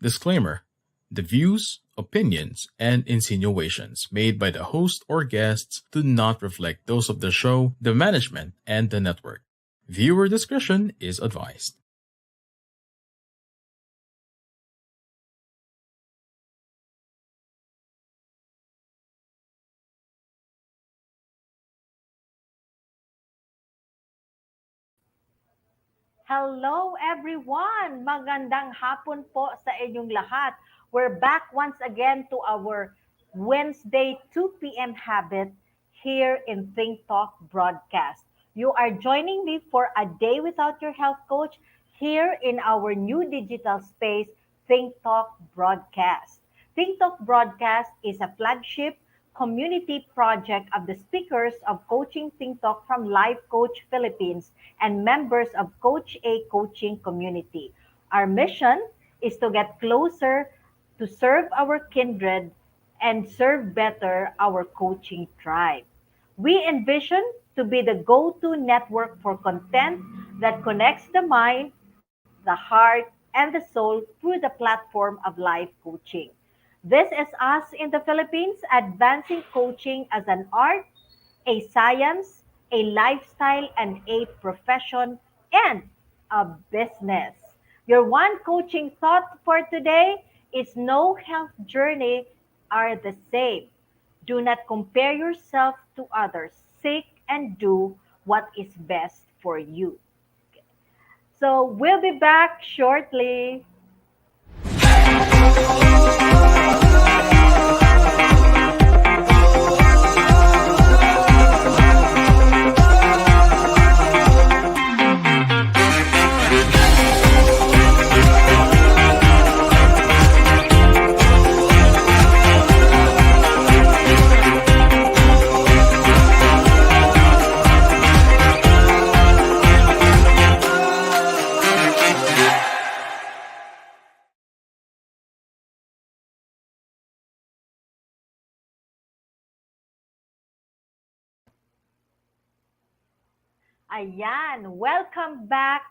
Disclaimer: the views, opinions, and insinuations made by the host or guests do not reflect those of the show, the management, and the network. Viewer discretion is advised. Hello everyone! Magandang hapon po sa inyong lahat. We're back once again to our Wednesday 2 p.m. habit here in Think Talk broadcast. You are joining me for a day without your health coach here in our new digital space, Think Talk broadcast. Think Talk broadcast is a flagship community project of the speakers of Coaching Think Talk from Life Coach Philippines and members of Coach A coaching community. Our mission is to get closer to serve our kindred and serve better our coaching tribe. We envision to be the go-to network for content that connects the mind, the heart, and the soul through the platform of life coaching. This is us in the Philippines advancing coaching as an art, a science, a lifestyle, and a profession and a business. Your one coaching thought for today is no health journey are the same. Do not compare yourself to others. Seek and do what is best for you. So we'll be back shortly. Ayan, welcome back.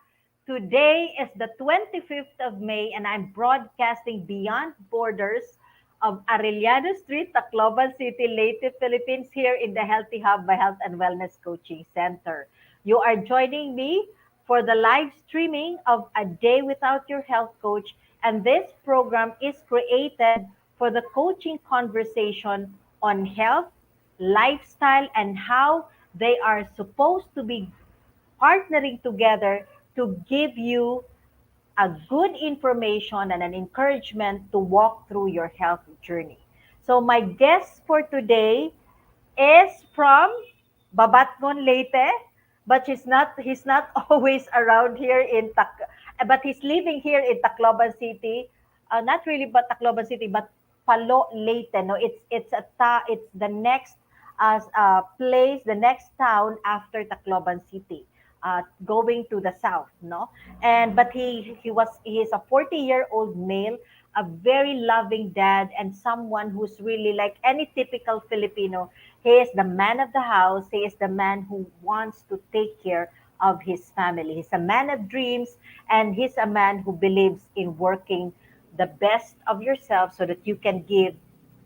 Today is the 25th of May and I'm broadcasting beyond borders of Arellano Street, Tacloban City, Leyte, Philippines, here in the Healthy Hub by Health and Wellness Coaching Center. You are joining me for the live streaming of A Day Without Your Health Coach, and this program is created for the coaching conversation on health, lifestyle, and how they are supposed to be partnering together to give you a good information and an encouragement to walk through your health journey. So my guest for today is from Babatngon Leyte, but he's not always around here but he's living here in Tacloban City. Not really but Tacloban City, but Palo Leyte. No, it's the next place, the next town after Tacloban City. Going to the south, no, and but he is a 40-year-old male, a very loving dad, and someone who's really like any typical Filipino. He is the man of the house. He is the man who wants to take care of his family. He's a man of dreams, and he's a man who believes in working the best of yourself so that you can give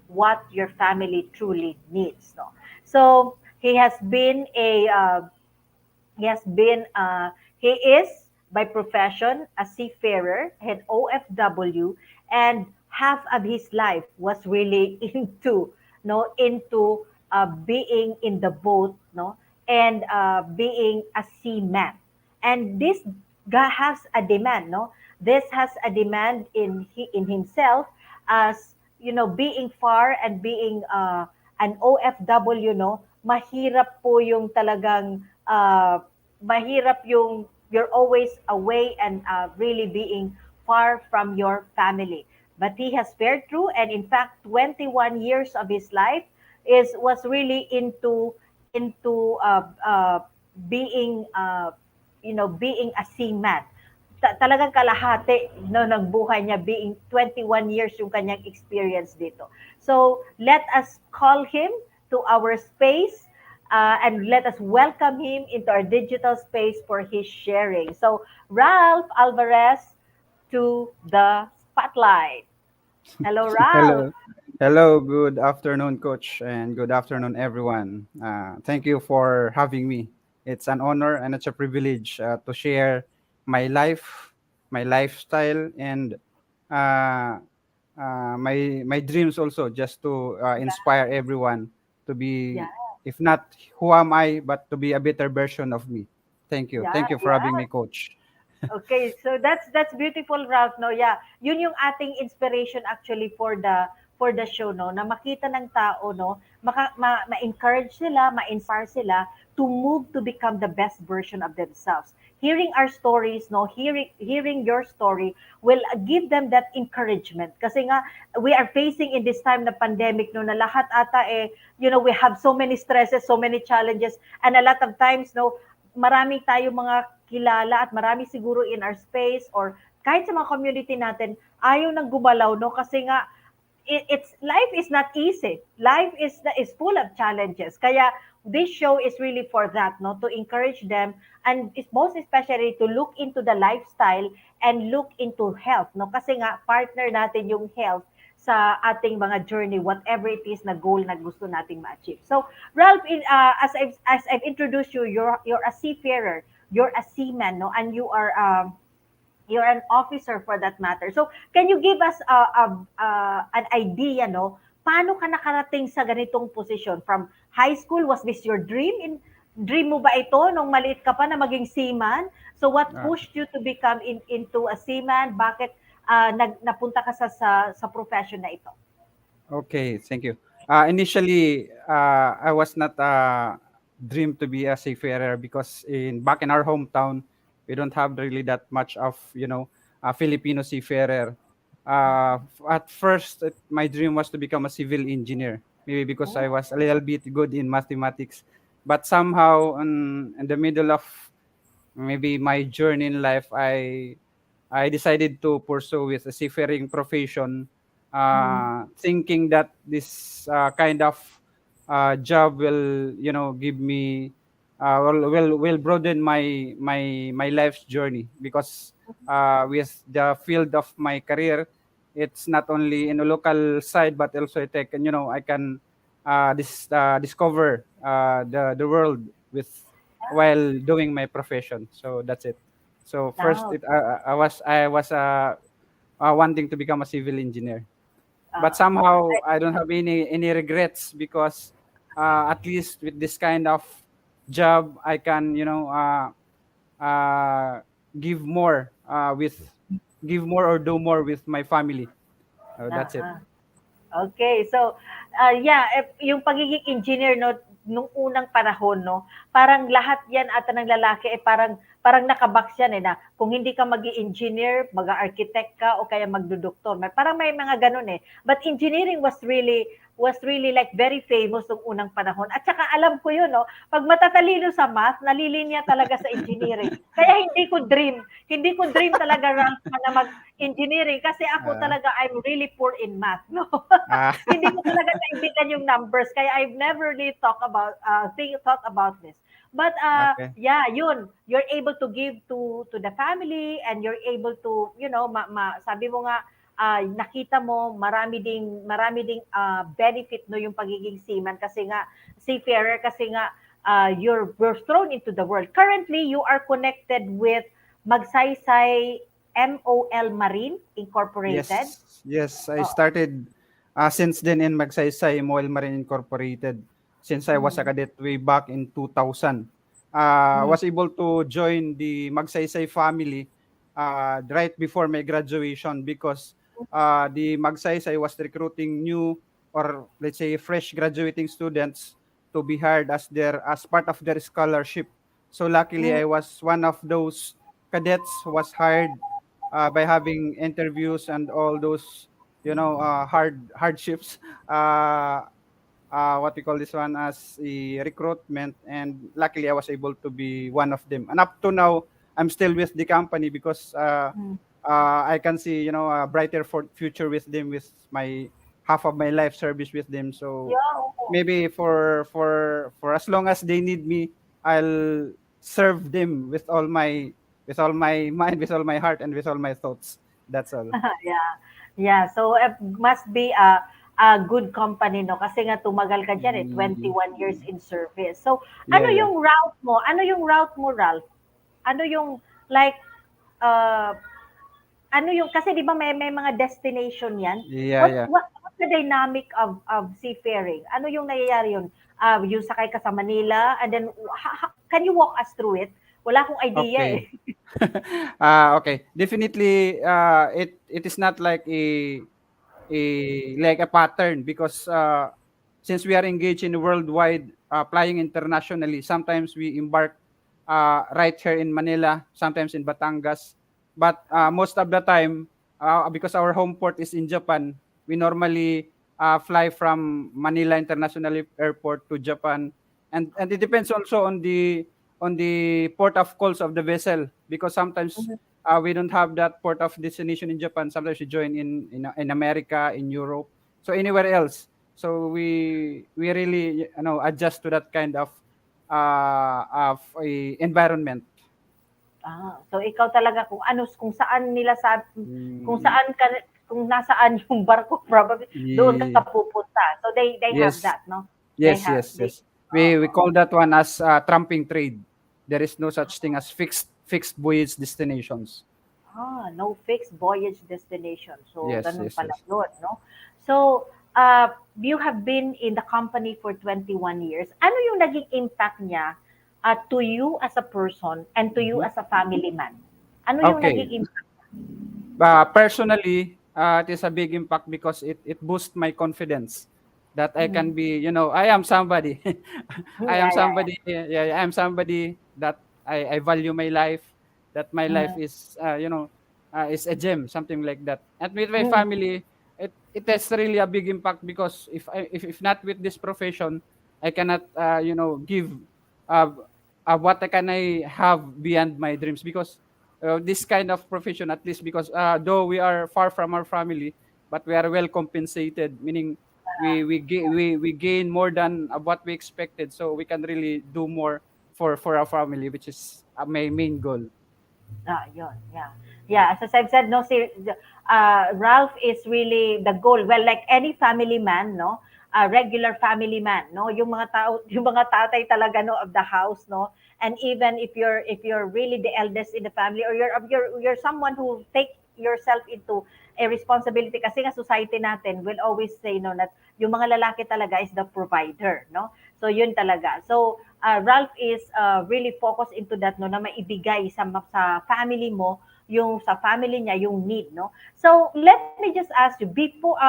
what your family truly needs. No? So he has been he is by profession a seafarer, had OFW, and half of his life was really into being in the boat, no, and being a seaman. And this guy has a demand, no. This has a demand in himself as being far and being an OFW, no. Mahirap po yung talagang mahirap yung you're always away and really being far from your family. But he has fared through, and in fact, 21 years of his life was really into being being a seaman. Talagang kalahati no ng buhay niya being 21 years yung kanyang experience dito. So let us call him to our space and let us welcome him into our digital space for his sharing. So, Ralph Alvarez to the spotlight. Hello, Ralph. Hello. Hello. Good afternoon, Coach, and good afternoon, everyone. Thank you for having me. It's an honor and it's a privilege to share my life, my lifestyle, and uh, my dreams also, just to inspire everyone to Yeah, be, if not who am I, but to be a better version of me. Thank you. yeah, Thank you for having yeah. me, Coach. Okay, so that's beautiful, Ralph, no? Yeah, yun yung ating inspiration actually for the show, no? Na makita ng tao, no? Ma-encourage sila, ma-inspire sila to move to become the best version of themselves. Hearing our stories, no? Hearing your story will give them that encouragement. Kasi nga, we are facing in this time na pandemic, no? Na lahat ata we have so many stresses, so many challenges, and a lot of times, no? Marami tayo mga kilala at marami siguro in our space or kahit sa mga community natin, ayaw nang gumalaw, no? Kasi nga, it's life is not easy. Life is full of challenges. Kaya this show is really for that, no? To encourage them and it's most especially to look into the lifestyle and look into health, no? Kasi nga partner natin yung health sa ating mga journey, whatever it is na goal na gusto nating ma-achieve. So, Ralph, as I've introduced you, you're a seafarer, you're a seaman, no, and you're an officer for that matter. So, can you give us an idea, no? Paano ka nakarating sa ganitong posisyon? From high school, was this your dream? Dream mo ba ito nung maliit ka pa na maging seaman? So, what Uh, pushed you to become into a seaman? Bakit napunta ka sa profession na ito? Okay, thank you. Initially, I was not dreamed to be a seafarer because in back in our hometown, we don't have really that much of a Filipino seafarer. At first, my dream was to become a civil engineer, maybe because I Oh, was a little bit good in mathematics. But somehow, in the middle of maybe my journey in life, I decided to pursue with a seafaring profession, mm, thinking that this kind of job will, give me, will broaden my life's journey because with the field of my career, it's not only in a local side but also I can discover the world with while doing my profession. So that's it. So first, now, I was wanting to become a civil engineer, but uh, somehow I don't have any regrets because at least with this kind of job, I can give more give more or do more with my family. So that's it. uh, Okay, so yeah, yung pagiging engineer, no, nung unang panahon, no, parang lahat 'yan ata ng lalaki parang nakabox yan na kung hindi ka magi-engineer, mag-architect ka o kaya magdodoktor. Parang may mga ganun eh. But engineering was really like very famous nung unang panahon. At saka alam ko 'yun, no, pag matatalino sa math, nalilinya talaga sa engineering. Kaya hindi ko dream talaga Ralph na engineering kasi ako Uh, talaga I'm really poor in math, no? uh, Hindi ko talaga kaibigan yung numbers kaya I've never really thought about this. But okay. yeah, yun, you're able to give to the family and you're able to, sabi mo nga nakita mo marami ding benefit no yung pagiging seaman kasi nga seafarer kasi nga you're thrown into the world. Currently, you are connected with Magsaysay MOL Marine Incorporated. Yes. I Oh, started since then in Magsaysay Moil Marine Incorporated since I was a mm, cadet way back in 2000. mm, Was able to join the Magsaysay family right before my graduation because the Magsaysay was recruiting new or let's say fresh graduating students to be hired as part of their scholarship. So luckily mm, I was one of those cadets who was hired by having interviews and all those hardships, what we call this one as a recruitment, and luckily I was able to be one of them, and up to now I'm still with the company because mm. I can see a brighter future with them, with my half of my life service with them. So Yeah, oo. maybe for as long as they need me, I'll serve them with all my mind, with all my heart, and with all my thoughts. That's all. Yeah. Yeah, so must be a good company, no? Kasi nga tumagal ka dyan, 21 years in service. So, Yeah, yeah. yung route mo? Ano yung route mo, Ralph? Ano yung, like, uh, ano yung, kasi di ba may mga destination yan? Yeah, yeah. What's the dynamic of seafaring? Ano yung nangyayari yun? Yung sakay ka sa Manila, and then, can you walk us through it? Wala akong idea eh. Okay. Okay. Definitely, it is not like a pattern because since we are engaged in worldwide flying internationally, sometimes we embark right here in Manila, sometimes in Batangas, but most of the time, because our home port is in Japan, we normally fly from Manila International Airport to Japan, and it depends also on the port of calls of the vessel because sometimes we don't have that port of destination in Japan. Sometimes we join in America, in Europe, so anywhere else. So we really adjust to that kind of a environment. So ikaw talaga kung saan nila kung Mm, saan ka kung nasaan yung barko probably doon ka ye- pupunta. So they have yes, that, no? They yes, have yes, they yes. We oh. call that one as tramping trade. There is no such thing as fixed voyage destinations. No fixed voyage destination. So Yes, ganun yes, pala yes. yun, no? So you have been in the company for 21 years. Ano yung naging impact niya to you as a person and to you Mhm. as a family man? Ano yung Okay. naging impact? Personally, it is a big impact because it boosts my confidence that I can Mhm. be, I am somebody. I am Yeah, yeah, somebody, yeah, I am somebody that I value my life, that my life yeah. is a gem, something like that. And with my Mm, family, it has really a big impact because if not with this profession, I cannot, give uh, what can I have beyond my dreams because this kind of profession, at least because though we are far from our family, but we are well compensated, meaning we gain more than what we expected, so we can really do more for our family, which is my main goal. Yun, yeah. Yeah, as I've said, no, Ralph is really the goal. Well, like any family man, no, a regular family man, no, yung mga tao, yung mga tatay talaga, no, of the house, no, and even if you're really the eldest in the family, or you're someone who take yourself into a responsibility, kasi nga society natin will always say, no, that yung mga lalaki talaga is the provider, no, so yun talaga. So Ralph is really focused into that, no, na maibigay sa family mo yung sa family niya yung need, no. So let me just ask you before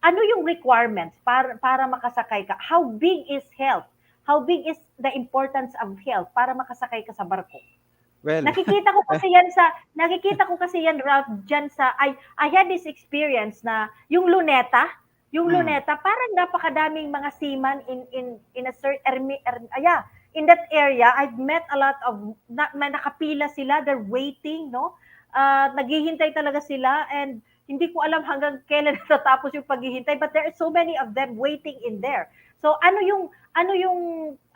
ano yung requirements para makasakay ka? How big is health? How big is the importance of health para makasakay ka sa barko? Well, Nakikita ko kasi yan Ralph diyan I had this experience na mm, parang napakadaming mga seaman in a certain yeah, in that area. I've met a lot of nakapila sila, they're waiting, no? Naghihintay talaga sila, and hindi ko alam hanggang kailan natatapos yung paghihintay, but there are so many of them waiting in there. So ano yung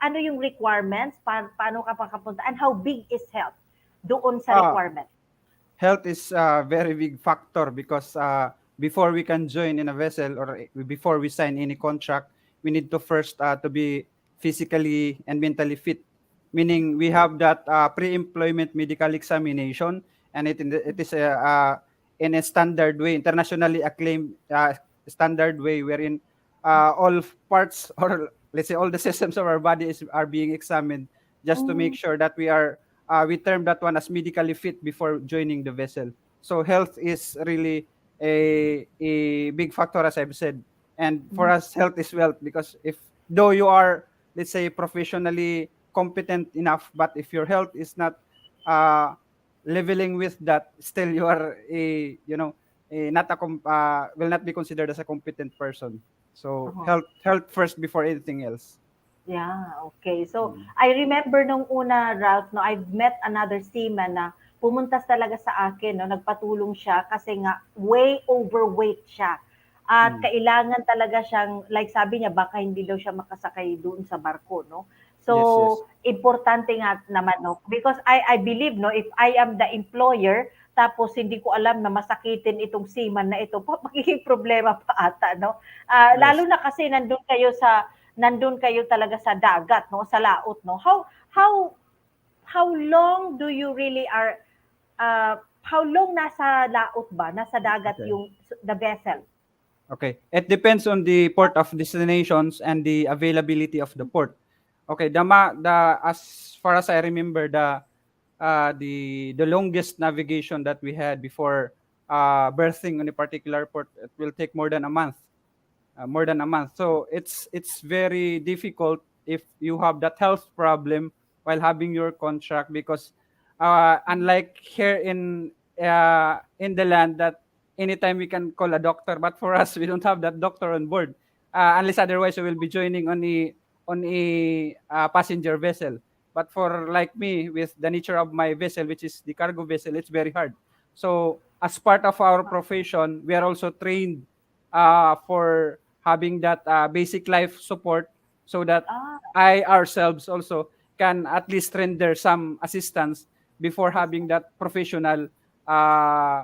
ano yung requirements, paano ka makapunta, and how big is health doon sa uh, requirement? health is a very big factor because before we can join in a vessel or before we sign any contract, we need to first to be physically and mentally fit. Meaning we have that pre-employment medical examination, and it is in a standard way, internationally acclaimed standard way, wherein all parts or let's say all the systems of our body are being examined just to make Mm, sure that we term that one as medically fit before joining the vessel. So health is really a big factor, as I've said. And for mm. us, health is wealth because if though you are, let's say, professionally competent enough, but if your health is not uh, leveling with that, still you are not will not be considered as a competent person. So Uh-huh. health first before anything else. Yeah, okay. So, Mm. I remember nung una, Ralph, no, I've met another seaman na pumunta talaga sa akin, no, nagpatulong siya kasi nga way overweight siya. At Mm. kailangan talaga siyang, like sabi niya, baka hindi daw siya makasakay doon sa barko, no? Yes, yes. So, importante nga naman, no? Because I believe, no, if I am the employer, tapos hindi ko alam na masakitin itong seaman na ito, magiging problema pa ata, no? Lalo Yes. na kasi nandun kayo talaga sa dagat, no, sa laot, no. How how long do you really are how long nasa laot ba, nasa dagat Okay. yung the vessel? Okay. It depends on the port of destinations and the availability of the port. Okay. The as far as I remember, the longest navigation that we had before berthing on a particular port, it will take more than a month. More than a month. So it's very difficult if you have that health problem while having your contract, because unlike here in the land, that anytime we can call a doctor, but for us we don't have that doctor on board, unless otherwise we will be joining on a passenger vessel. But for like me, with the nature of my vessel, which is the cargo vessel, it's very hard. So as part of our profession, we are also trained for having that basic life support, so that Ah, I ourselves also can at least render some assistance before having that professional uh,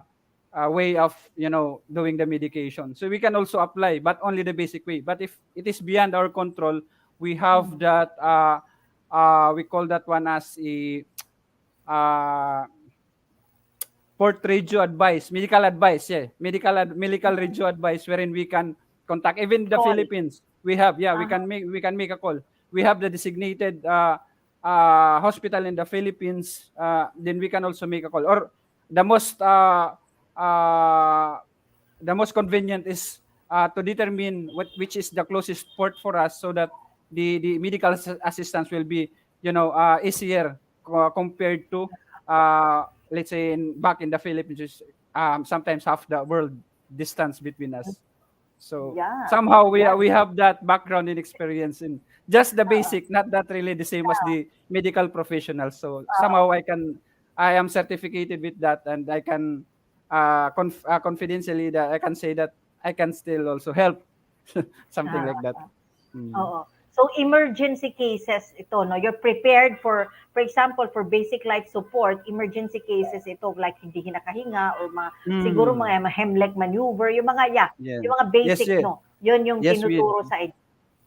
way of doing the medication. So we can also apply, but only the basic way. But if it is beyond our control, we have mm, that we call that one as a uh, port radio advice, medical advice, yeah, medical radio advice, wherein we can contact even the call. Philippines. We have, yeah, Uh-huh. we can make a call. We have the designated hospital in the Philippines. Then we can also make a call. Or the most uh, the most convenient is to determine which is the closest port for us, so that the medical assistance will be easier compared to let's say back in the Philippines, which is sometimes half the world distance between us. So Yeah, somehow yeah. we have that background and experience in just the basic, not that really the same as the medical professionals. So somehow I am certificated with that, and I can confidentially that I can say that I can still also help something like that. Ah, Mm. oo. So emergency cases ito, no? You're prepared for example, for basic life support, emergency cases ito like hindi nakahinga or siguro Mm. mga Heimlich maneuver, yung mga Yeah. yung mga Yes, basic, yes. no? Yun yung Yes, we tinuturo sa inyo.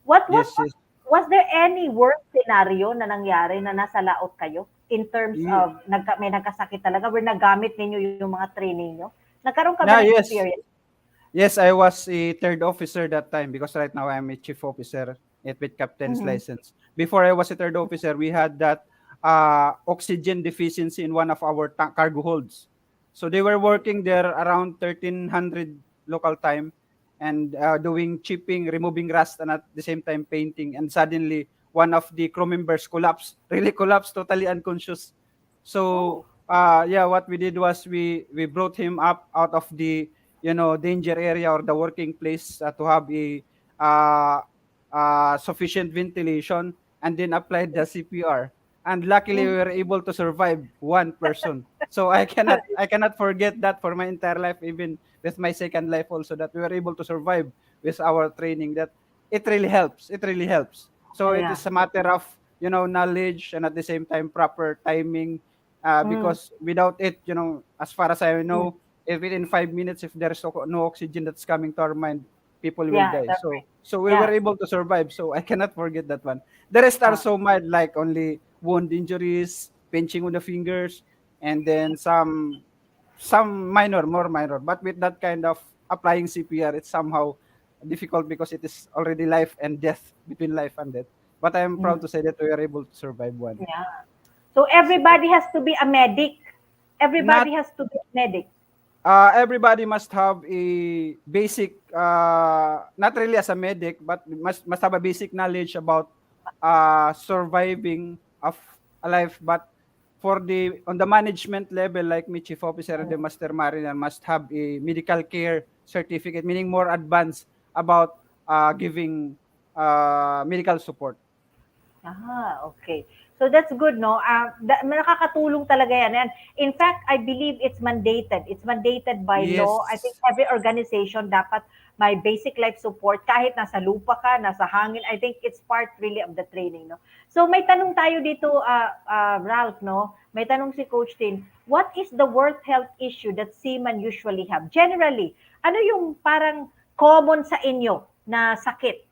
What yes, yes. was there any worst scenario na nangyari na nasa laot kayo in terms Ye- of may nagkasakit talaga where nagamit ninyo yung mga training nyo? Nagkaroon ka ba Yeah, ng yes. experience? Yes, I was a third officer that time, because right now I'm a chief officer with captain's Mhm. license. Before I was a third officer, we had that oxygen deficiency in one of our cargo holds. So they were working there around 1300 local time, and doing chipping, removing rust, and at the same time painting. And suddenly, one of the crew members collapsed, really collapsed, totally unconscious. So Oh. yeah, what we did was we brought him up out of the danger area or the working place, to have a uh, sufficient ventilation, and then applied the CPR. And luckily, we Mhm. were able to survive one person. So I cannot forget that for my entire life, even with my second life also, that we were able to survive with our training. That it really helps. It really helps. So it Yeah. is a matter of knowledge, and at the same time proper timing, Mm, because without it, as far as I mm. know, if within 5 minutes, if there's no oxygen that's coming to our mind, people will Yeah, die. that's So right. we were Yeah. able to survive. So I cannot forget that one. The rest are Uh, so mild, like only wound injuries, pinching on the fingers, and then some minor, more minor. But with that kind of applying CPR, it's somehow difficult, because it is already life and death, between life and death. But I'm proud mm, to say that we are able to survive one. yeah. So So everybody has to be a medic. not Everybody has to be a medic. everybody must have a basic, not really as a medic, but must have a basic knowledge about surviving of a life. But for the on the management level, like me, chief officer and the Mm. master mariner, must have a medical care certificate, meaning more advanced about giving medical support. Okay. So that's good, no? Nakakatulong talaga yan. And in fact, I believe it's mandated. It's mandated by law. I think Yes. every organization dapat may basic life support kahit nasa lupa ka, nasa hangin. I think it's part really of the training, no? So may tanong tayo dito, Ralph, no? May tanong si Coach Tin. What is the worst health issue that seamen usually have? Generally, ano yung parang common sa inyo na sakit?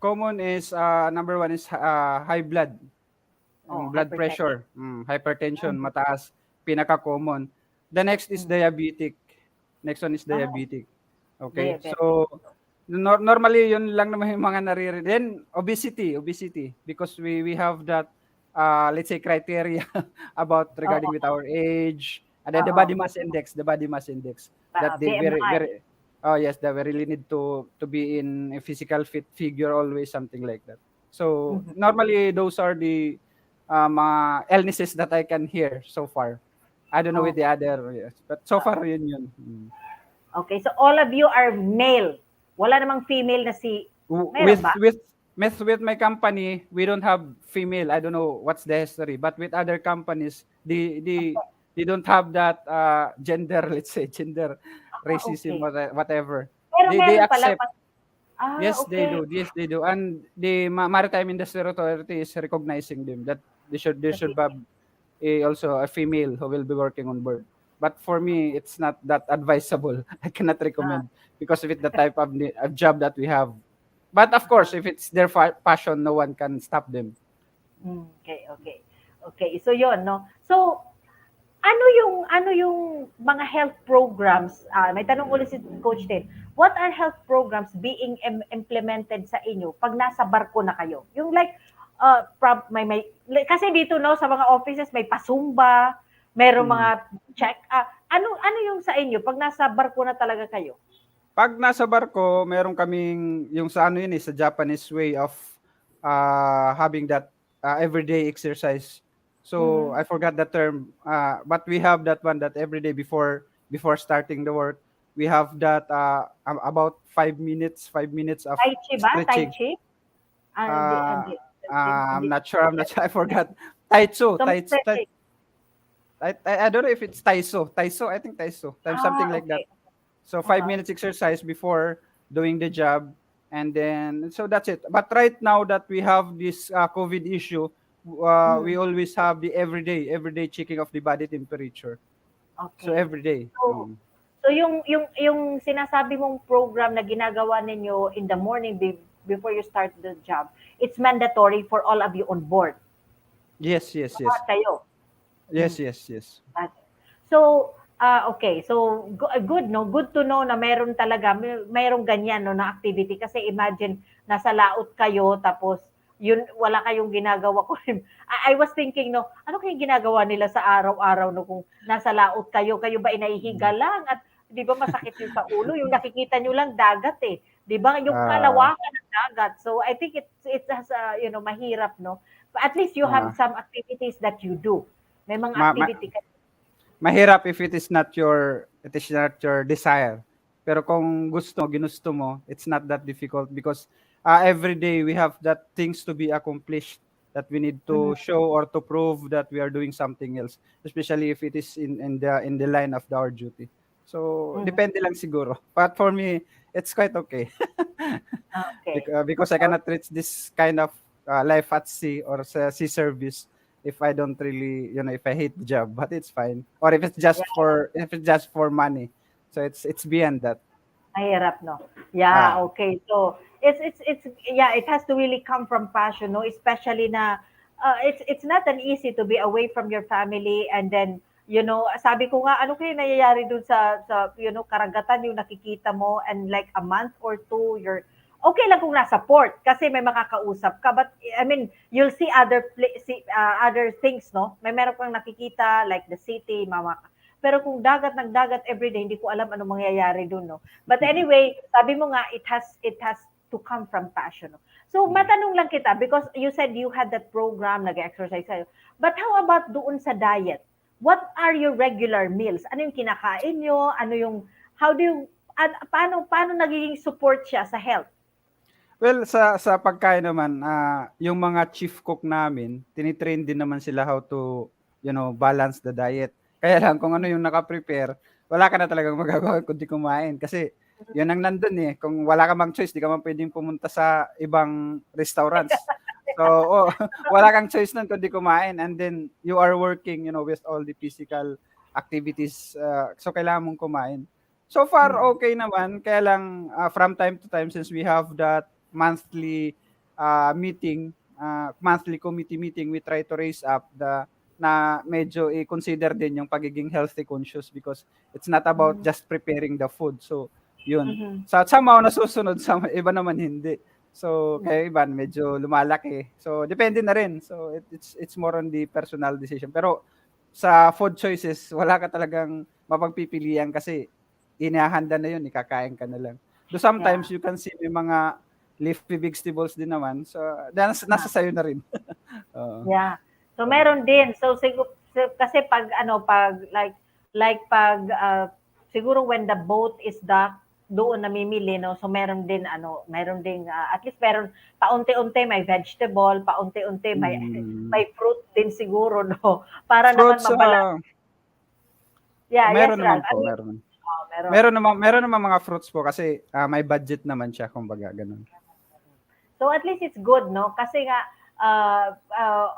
Common is number one is high blood, Oh, yung blood hypertension. pressure, hypertension, mataas, pinaka-common. The next is Mm. diabetic. Next one is Ah, diabetic. Okay? diabetic. So, normally, yun lang naman yung mga naririnig. Then, obesity, because we have that, let's say, criteria about regarding Oo, with our age, and then oo. The body mass index, that they very, BMI. very, oh yes, they really need to be in a physical fit figure always, something like that. So, Mhm. normally, those are the mga illnesses that I can hear so far. I don't know with the Okay. other, yes. But so far, Oo. yun. Mm. Okay, so all of you are male. Wala namang female na si... W- Meron ba? with my company, we don't have female. I don't know what's the history, but with other companies, they don't have that gender, let's say gender racism, Okay. whatever. Pero They meron pala... accept. Yes, they Okay. do. Yes, they do. And the Maritime Industry Authority is recognizing them that there Sa should female. have also a female who will be working on board. But for me, it's not that advisable. I cannot Ah, recommend because of it, the type of job that we have. But of course, if it's their passion, no one can stop them. okay, okay. Okay, so yon, no? So, ano yung mga health programs? May tanong ulit si Coach Tin. What are health programs being implemented sa inyo pag nasa barko na kayo? Yung like kasi dito no sa mga offices may pasumba, merong mga Mm. check ano yung sa inyo pag nasa barko na talaga kayo? Pag nasa barko, meron kaming yung sa ano yun sa Japanese way of having that everyday exercise. So Mhm. I forgot the term, but we have that one that every day before starting the work, we have that about 5 minutes, 5 minutes of Tai Chi ba? Tai stretching. Chi? Hindi, Uh, hindi. Hindi. I'm not sure. I'm not sure. I forgot. Taiso. So, may stretching. I don't know if it's Taiso. Taiso. I think Taiso. Something like that. Okay. So five Uh-huh. minutes exercise before doing the job, and then so that's it. But right now that we have this COVID issue, we Mm. always have the everyday checking of the body temperature. So Okay. every day. So, yung sinasabi mong program na ginagawa ninyo in the morning before you start the job, it's mandatory for all of you on board. Yes, yes, Lahat yes, kayo. Mm. yes, yes, yes. So, okay. So, good, no? Good to know na meron talaga, mayroong ganyan, no, na activity. Kasi imagine, nasa laot kayo, tapos, yun, wala kayong ginagawa ko. I was thinking, no, ano kayong ginagawa nila sa araw-araw, no, kung nasa laot kayo, kayo ba inahihiga Mm. lang? At, di ba, masakit yung sa ulo? Yung nakikita nyo lang, dagat, eh. Di ba? Yung Uh, kalawakan ng dagat. So, I think it has, mahirap, no? But at least you have uh, some activities that you do. May mga ma- ma- activity kayo. mahirap if it is not your desire. Pero kung ginusto mo, it's not that difficult because every day we have that things to be accomplished that we need to show or to prove that we are doing something else, especially if it is in the line of our duty. So Mhm. depende lang siguro. But for me, it's quite okay. Okay. Because I cannot reach this kind of life at sea or sa sea service if I don't really, if I hate the job, but it's fine. Or Yeah, if it's just for money. So it's beyond that. mahirap, no? Yeah, Ah, okay. So, it's yeah, it has to really come from passion, no? Especially na it's not an easy to be away from your family and then sabi ko nga ano kaya nangyayari dun sa karagatan yung nakikita mo and like a month or two you're okay lang kung nasa port kasi may makakausap ka but I mean you'll see other things no meron kang nakikita like the city pero kung dagat ng dagat everyday, hindi ko alam anong mangyayari dun, no? But anyway, sabi mo nga, it has to come from passion. No? So, matanong lang kita, because you said you had that program, nag-exercise kayo. But how about doon sa diet? What are your regular meals? Ano yung kinakain nyo? How do you, paano nagiging support siya sa health? Well, sa pagkain naman, yung mga chief cook namin, tini-train din naman sila how to, balance the diet. Kaya lang kung ano yung naka-prepare, wala ka na talagang magagawa kundi kumain. Kasi yun ang nandun eh. Kung wala ka mang choice, di ka man pwedeng pumunta sa ibang restaurants. So, wala kang choice nun kundi kumain. And then, you are working, with all the physical activities. So, kailangan mong kumain. So far, Mm. okay naman. Kaya lang, from time to time, since we have that monthly meeting, monthly committee meeting, we try to raise up na medyo i-consider din yung pagiging healthy conscious because it's not about Mm. just preparing the food. So, yun. Mhm. Sa somehow nasusunod, sa iba naman hindi. So, Mm. kaya iba medyo lumalaki. So, depende na rin. So, it's more on the personal decision. Pero sa food choices, wala ka talagang mapagpipilian kasi inihahanda na yun, ikakain ka na lang. Do Yeah. sometimes you can see may mga leafy vegetables din naman. So, nasa Ah, sayo na rin. Oo. yeah. So Oo. meron din. So kasi pag pag pag siguro when the boat is docked, doon namimili, no. So meron ding at least meron paunti-unti may vegetable, paunti-unti may Mm. may fruit din siguro, no. Para naman Fruits, mabalanse. Yeah, yes, meron naman Ralph. po, Ano yun? meron. Oh, meron. Meron naman mga fruits po kasi may budget naman siya kumbaga ganun. So at least it's good, no? Kasi nga uh, uh,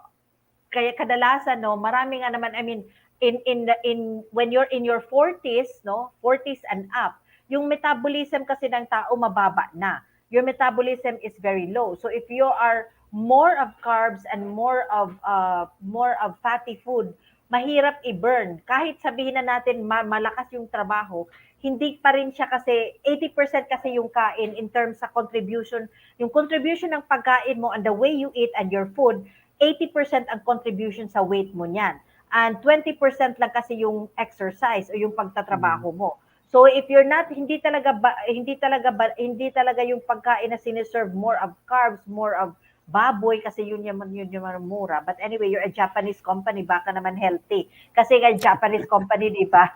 kaya kadalasan, no, marami nga naman, I mean, in when you're in your 40s, no, 40s and up, yung metabolism kasi ng tao mababa na. Your metabolism is very low. So if you are more of carbs and more of fatty food, mahirap i-burn. Kahit sabihin na natin malakas yung trabaho, hindi pa rin siya kasi 80% kasi yung kain in terms sa contribution, yung contribution ng pagkain mo and the way you eat and your food 80% ang contribution sa weight mo niyan. And 20% lang kasi yung exercise o yung Mm. pagtatrabaho mo. So if you're not hindi talaga yung pagkain na siniserve more of carbs, more of baboy kasi yun yung mura. But anyway, you're a Japanese company, baka naman healthy. Kasi nga Japanese company, di ba?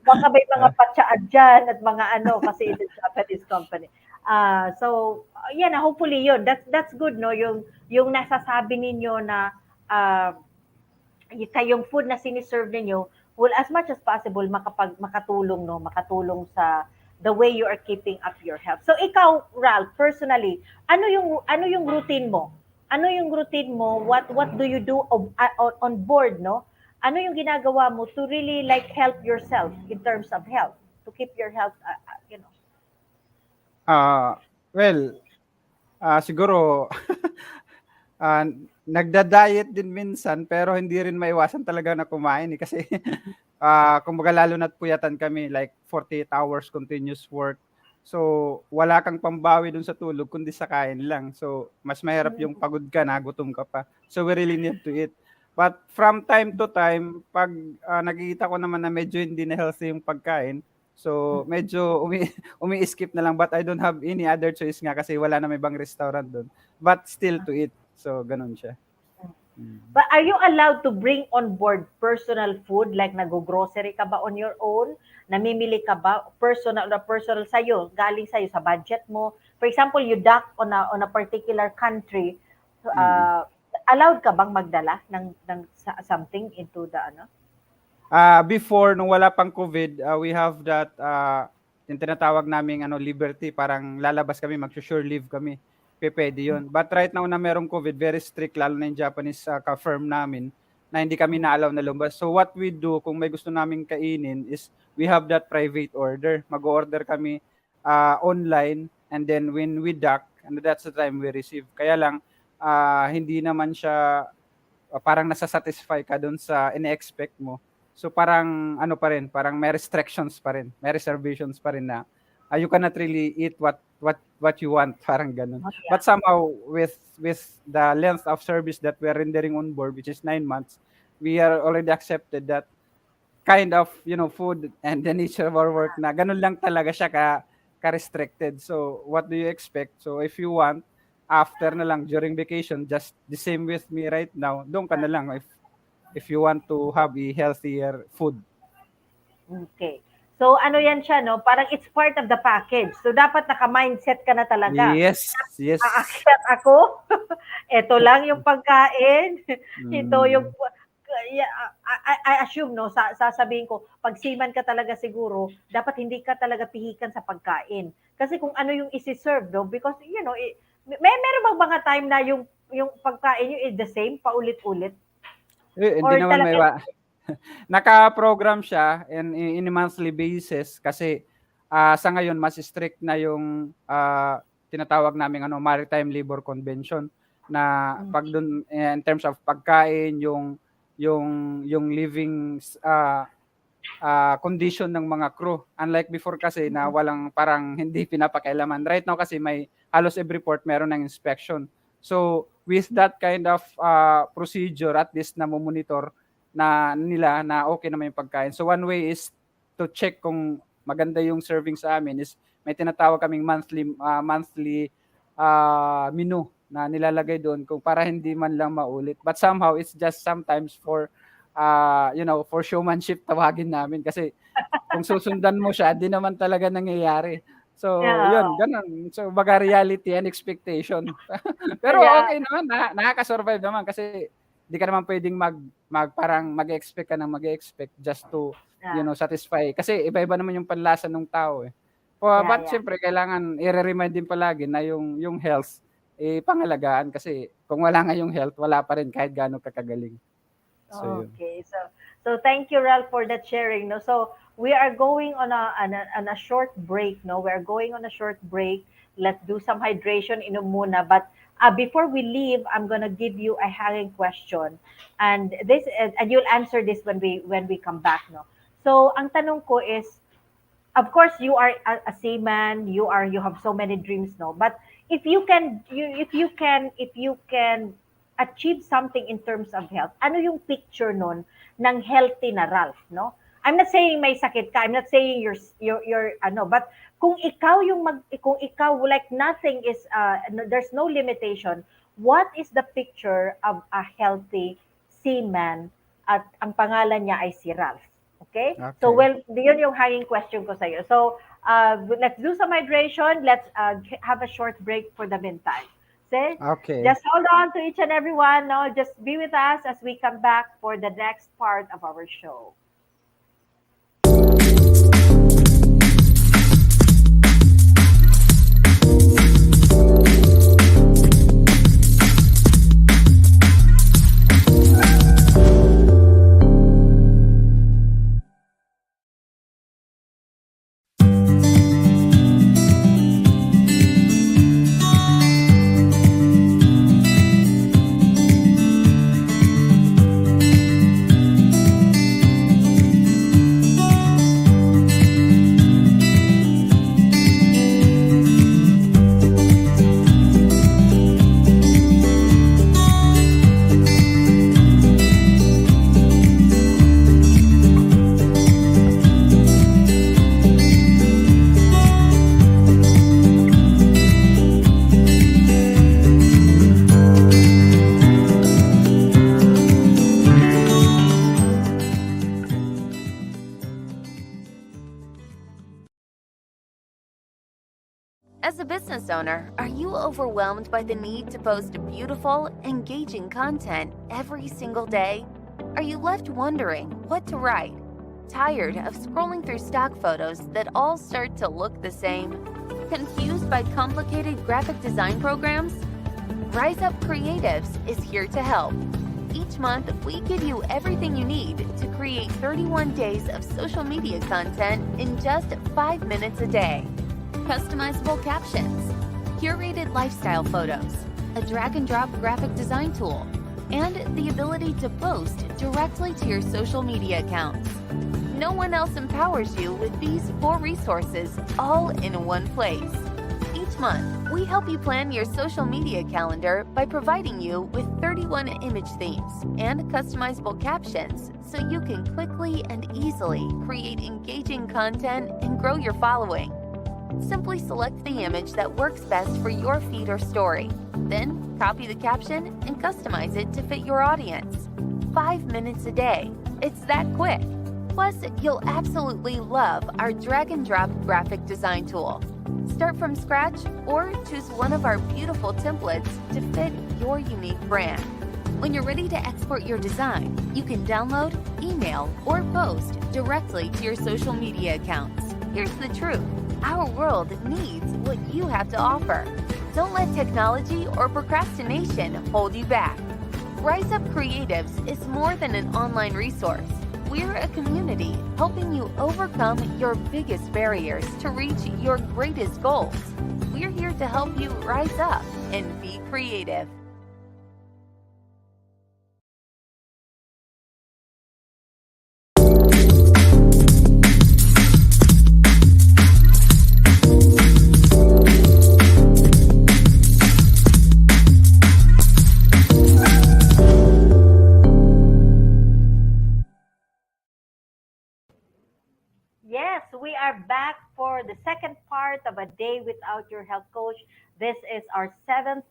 Baka may mga patsaan dyan at mga kasi it's a Japanese company. Yan, hopefully yun. That's good, no? Yung nasasabi ninyo na uh, kayong food na siniserve ninyo will as much as possible makatulong, no? Makatulong sa the way you are keeping up your health. So ikaw, Ralph, personally, ano yung routine mo? Ano yung routine mo? What do you do on board, no? Ano yung ginagawa mo to really like help yourself in terms of health, to keep your health, Well, siguro ah, nagda-diet din minsan pero hindi rin maiwasan talaga na kumain eh kasi kumbaga lalo na't puyatan kami like 48 hours continuous work. So, wala kang pambawi dun sa tulog kundi sa kain lang. So, mas mahirap yung pagod ka na, gutom ka pa. So, we really need to eat. But from time to time, pag nakikita ko naman na medyo hindi na healthy yung pagkain, so medyo umi-skip na lang but I don't have any other choice nga kasi wala na may ibang restaurant doon. But still to eat. So, ganun siya. Mm. But are you allowed to bring on board personal food? Like nag-grocery ka ba on your own? Namimili ka ba personal sa'yo, galing sa'yo sa budget mo? For example, you dock on a particular country. Mm. Uh, allowed ka bang magdala ng something into the Before, nung wala pang COVID, we have that, yung tinatawag naming liberty, parang lalabas kami, mag-sure leave kami. Pwede yun. But right now na merong COVID, very strict, lalo na yung Japanese ka-firm namin, na hindi kami na-allow na lumabas. So what we do, kung may gusto naming kainin, is we have that private order. Mag-order kami online, and then when we dock, and that's the time we receive. Kaya lang, hindi naman siya parang nasa-satisfy ka dun sa ine-expect mo. So parang ano pa rin, parang may restrictions pa rin, may reservations pa rin na you cannot really eat what you want, parang ganun. oh, But yeah. somehow with the length of service that we're rendering on board, which is 9 months, we are already accepted that kind of food and the nature of our work na ganun lang talaga siya ka-restricted. So what do you expect? So if you want after na lang during vacation, just the same with me right now, doon ka na lang if you want to have a healthier food. Okay. So ano yan siya, no? Parang it's part of the package. So dapat naka-mindset ka na talaga. Yes, yes. Aakyat ako, ito lang yung pagkain, ito yung Mm. yeah, I assume, no, sasabihin ko, pag seaman ka talaga siguro, dapat hindi ka talaga pihikan sa pagkain. Kasi kung ano yung isi-serve, no, because, meron bang mga time na yung pagkain nyo is the same, paulit-ulit? Hindi Or naman may talaga, naka-program siya in a monthly basis kasi sa ngayon mas strict na yung tinatawag naming Maritime Labor Convention na pag dun in terms of pagkain, yung living condition ng mga crew. Unlike before kasi na walang parang hindi pinapakailaman. Right now kasi may halos every port meron ng inspection. So with that kind of procedure, at least na monitor na nila na okay naman yung pagkain. So one way is to check kung maganda yung serving sa amin is may tinatawag kaming monthly menu na nilalagay doon kung para hindi man lang maulit. But somehow it's just sometimes for for showmanship tawagin namin kasi kung susundan mo siya, di naman talaga nangyayari. So, yeah, yun, ganun. So, baga reality and expectation. Pero yeah, okay naman, nakaka-survive naman kasi di ka naman pwedeng parang mag-expect ka ng mag-expect just to, yeah, satisfy. Kasi iba-iba naman yung panlasa ng tao eh. yeah, But yeah. syempre, kailangan i-remind din palagi na yung health, pangalagaan kasi kung wala nga yung health, wala pa rin kahit gaano kakagaling. So, yun. Okay, so thank you, Ralph, for that sharing. No, so we are going on a short break. No, we are going on a short break. Let's do some hydration inom muna. But before we leave, I'm gonna give you a hanging question, and you'll answer this when we come back. No, so ang tanong ko is, of course you are a seaman, you have so many dreams, no, but if you can achieve something in terms of health, ano yung picture nun ng healthy na Ralph, no? I'm not saying may sakit ka, I'm not saying you're but kung ikaw like nothing is there's no limitation, what is the picture of a healthy seaman, at ang pangalan niya ay si Ralph. Okay? So, Okay. yun yung hanging question ko sa'yo. So, let's do some hydration. Let's have a short break for the meantime. Okay? Okay. Just hold on to each and every one. No? Just be with us as we come back for the next part of our show. As a business owner, are you overwhelmed by the need to post beautiful, engaging content every single day? Are you left wondering what to write? Tired of scrolling through stock photos that all start to look the same? Confused by complicated graphic design programs? Rise Up Creatives is here to help. Each month, we give you everything you need to create 31 days of social media content in just 5 minutes a day. Customizable captions, curated lifestyle photos, a drag-and-drop graphic design tool, and the ability to post directly to your social media accounts. No one else empowers you with these 4 resources all in one place. Each month, we help you plan your social media calendar by providing you with 31 image themes and customizable captions so you can quickly and easily create engaging content and grow your following. Simply select the image that works best for your feed or story. Then, copy the caption and customize it to fit your audience. 5 minutes a day. It's that quick. Plus, you'll absolutely love our drag and drop graphic design tool. Start from scratch or choose one of our beautiful templates to fit your unique brand. When you're ready to export your design, you can download, email, or post directly to your social media accounts. Here's the truth. Our world needs what you have to offer. Don't let technology or procrastination hold you back. Rise Up Creatives is more than an online resource. We're a community helping you overcome your biggest barriers to reach your greatest goals. We're here to help you rise up and be creative. Yes, we are back for the second part of A Day Without Your Health Coach. This is our seventh